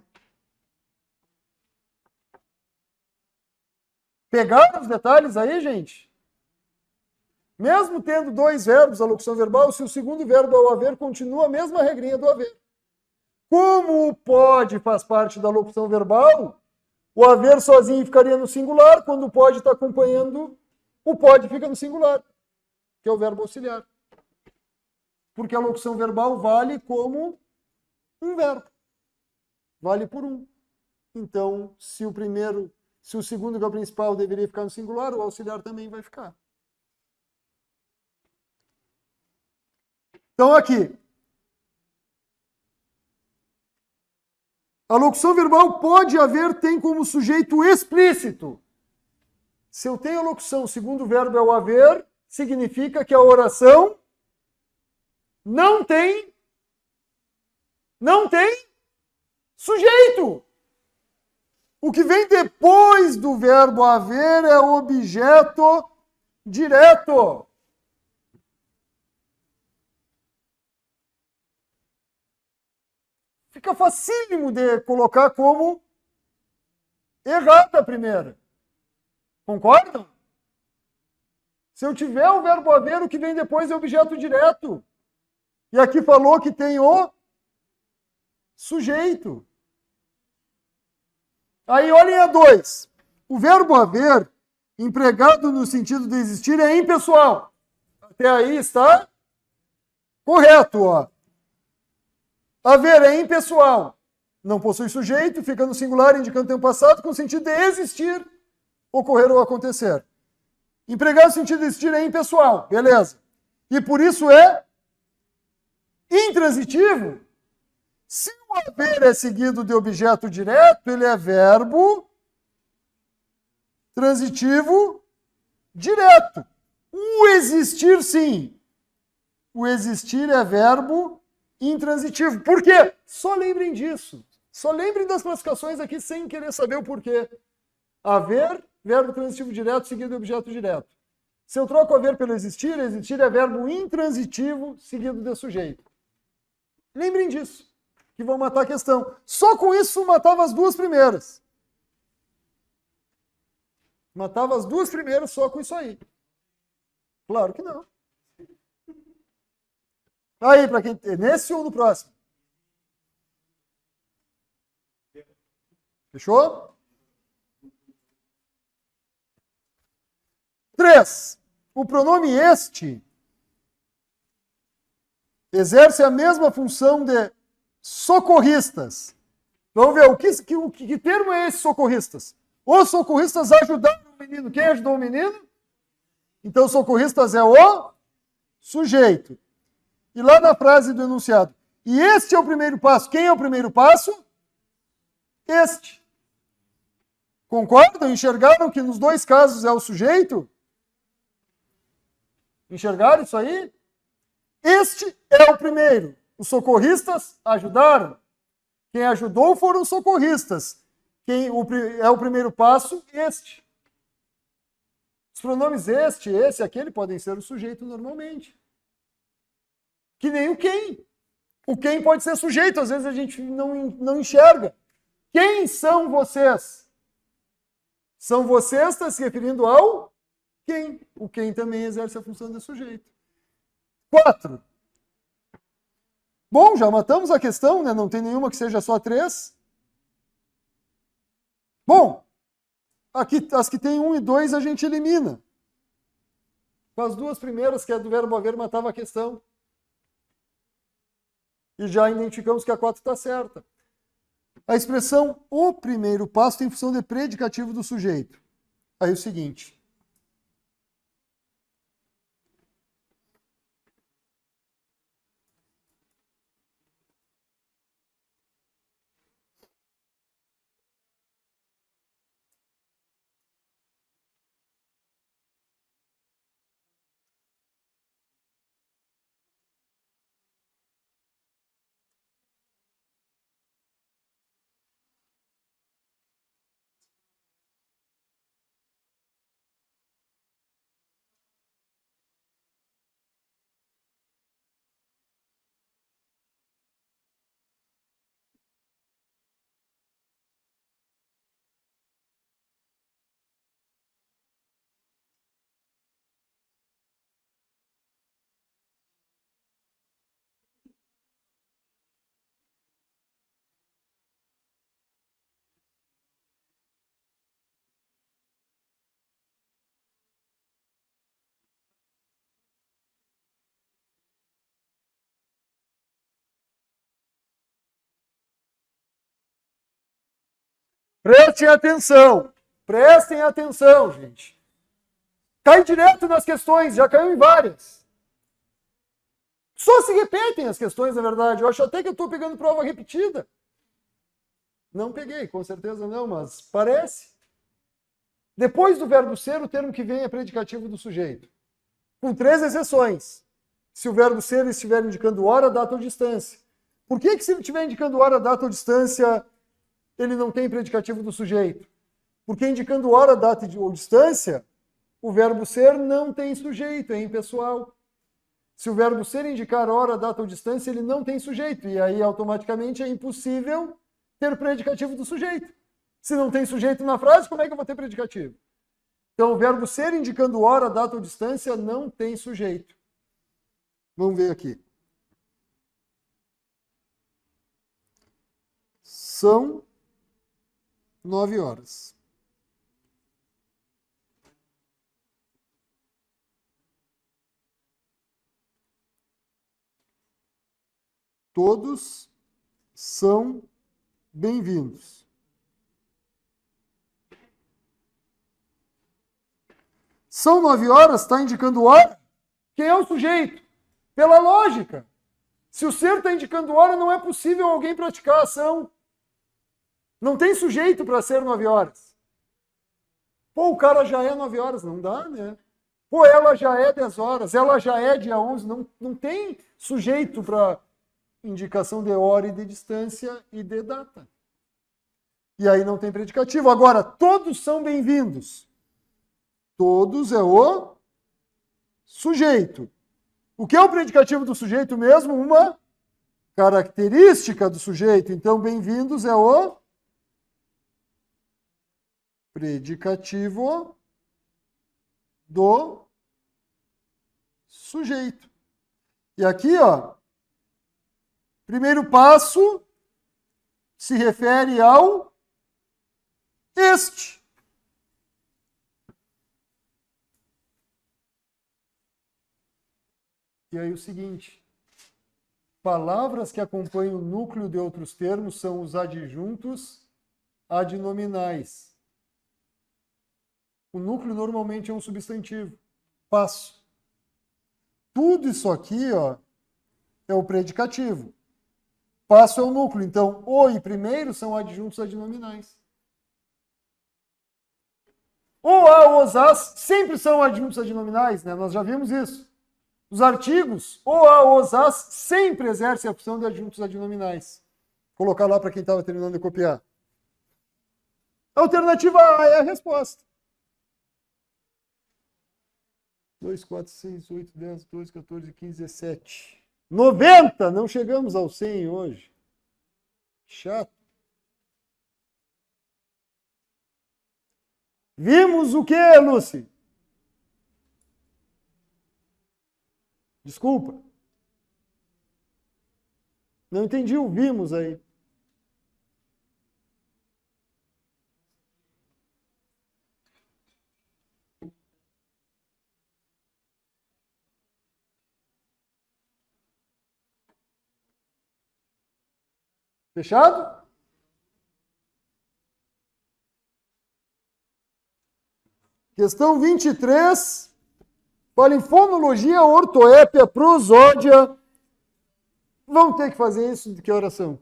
Pegaram os detalhes aí, gente? Mesmo tendo dois verbos, a locução verbal, se o segundo verbo é o haver, continua a mesma regrinha do haver. Como o pode faz parte da locução verbal, o haver sozinho ficaria no singular, quando o pode está acompanhando, o pode fica no singular, que é o verbo auxiliar. Porque a locução verbal vale como um verbo. Vale por um. Então, se o segundo, que é o principal, deveria ficar no singular, o auxiliar também vai ficar. Então, aqui. A locução verbal pode haver, tem como sujeito explícito. Se eu tenho a locução, o segundo verbo é o haver, significa que a oração não tem sujeito. O que vem depois do verbo haver é o objeto direto. Fica facílimo de colocar como errada a primeira. Concordam? Se eu tiver o verbo haver, o que vem depois é objeto direto. E aqui falou que tem o sujeito. Aí olhem a 2. O verbo haver, empregado no sentido de existir, é impessoal. Até aí está correto, ó. Haver é impessoal. Não possui sujeito, fica no singular, indicando tempo passado, com o sentido de existir, ocorrer ou acontecer. Empregado no sentido de existir é impessoal. Beleza. E por isso é intransitivo. Se o haver é seguido de objeto direto, ele é verbo transitivo direto. O existir, sim. O existir é verbo intransitivo. Por quê? Só lembrem disso. Só lembrem das classificações aqui sem querer saber o porquê. Haver, verbo transitivo direto seguido de objeto direto. Se eu troco haver pelo existir, existir é verbo intransitivo seguido de sujeito. Lembrem disso, que vão matar a questão. Só com isso matava as duas primeiras. Matava as duas primeiras só com isso aí. Claro que não. Aí, para quem... Nesse ou no próximo? Fechou? 3. O pronome este exerce a mesma função de socorristas. Vamos ver, que termo é esse, socorristas? Os socorristas ajudaram o menino. Quem ajudou o menino? Então, socorristas é o sujeito. E lá na frase do enunciado, e este é o primeiro passo. Quem é o primeiro passo? Este. Concordam? Enxergaram que nos dois casos é o sujeito? Enxergaram isso aí? Este é o primeiro. Os socorristas ajudaram. Quem ajudou foram os socorristas. É o primeiro passo? Este. Os pronomes este, esse, aquele podem ser o sujeito normalmente. Que nem o quem. O quem pode ser sujeito, às vezes a gente não enxerga. Quem são vocês? São vocês, está se referindo ao quem. O quem também exerce a função de sujeito. 4. Bom, já matamos a questão, né? Não tem nenhuma que seja só 3. Bom, aqui as que tem 1 e 2 a gente elimina. Com as duas primeiras, que é do verbo haver, matava a questão. E já identificamos que a 4 está certa. A expressão o primeiro passo tem função de predicativo do sujeito. Aí o seguinte. Prestem atenção. Prestem atenção, gente. Cai direto nas questões, já caiu em várias. Só se repetem as questões, na verdade. Eu acho até que eu estou pegando prova repetida. Não peguei, com certeza não, mas parece. Depois do verbo ser, o termo que vem é predicativo do sujeito. Com 3 exceções. Se o verbo ser estiver indicando hora, data ou distância. Por que se ele estiver indicando hora, data ou distância, ele não tem predicativo do sujeito? Porque indicando hora, data ou distância, o verbo ser não tem sujeito, é impessoal. Se o verbo ser indicar hora, data ou distância, ele não tem sujeito. E aí, automaticamente, é impossível ter predicativo do sujeito. Se não tem sujeito na frase, como é que eu vou ter predicativo? Então, o verbo ser indicando hora, data ou distância não tem sujeito. Vamos ver aqui. São 9 horas. Todos são bem-vindos. São 9 horas, está indicando hora? Quem é o sujeito? Pela lógica. Se o ser está indicando hora, não é possível alguém praticar a ação. Não tem sujeito para ser 9 horas. Pô, o cara já é 9 horas, não dá, né? Pô, ela já é 10 horas, ela já é dia 11, não tem sujeito para indicação de hora e de distância e de data. E aí não tem predicativo. Agora, todos são bem-vindos. Todos é o sujeito. O que é o predicativo do sujeito mesmo? Uma característica do sujeito. Então, bem-vindos é o predicativo do sujeito. E aqui, ó, primeiro passo se refere ao este. E aí o seguinte, palavras que acompanham o núcleo de outros termos são os adjuntos adnominais. O núcleo normalmente é um substantivo. Passo. Tudo isso aqui, ó, é o predicativo. Passo é o núcleo. Então, o e primeiro são adjuntos adnominais. O, a, os, as sempre são adjuntos adnominais, né? Nós já vimos isso. Os artigos, o, a, os, as sempre exercem a função de adjuntos adnominais. Vou colocar lá para quem estava terminando de copiar. A alternativa A é a resposta. 2, 4, 6, 8, 10, 12, 14, 15, 17. 90! Não chegamos ao 100 hoje. Chato. Vimos o que, Lúcia? Desculpa. Não entendi o vimos aí. Fechado? Questão 23. Fala em fonologia, ortoépia, prosódia. Vamos ter que fazer isso de que horas são?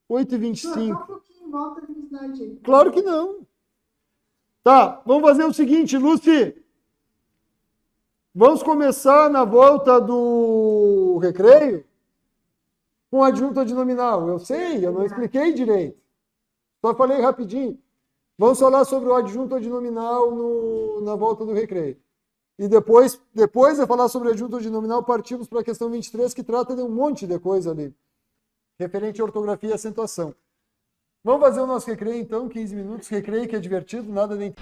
8h25. Só um pouquinho, volta no slide. Claro que não. Tá, vamos fazer o seguinte, Lucy. Vamos começar na volta do recreio com adjunto adnominal. Eu sei, eu não expliquei direito. Só falei rapidinho. Vamos falar sobre o adjunto adnominal na volta do recreio. E depois de falar sobre adjunto adnominal, partimos para a questão 23, que trata de um monte de coisa ali, referente à ortografia e acentuação. Vamos fazer o nosso recreio, então, 15 minutos. Recreio que é divertido, nada nem...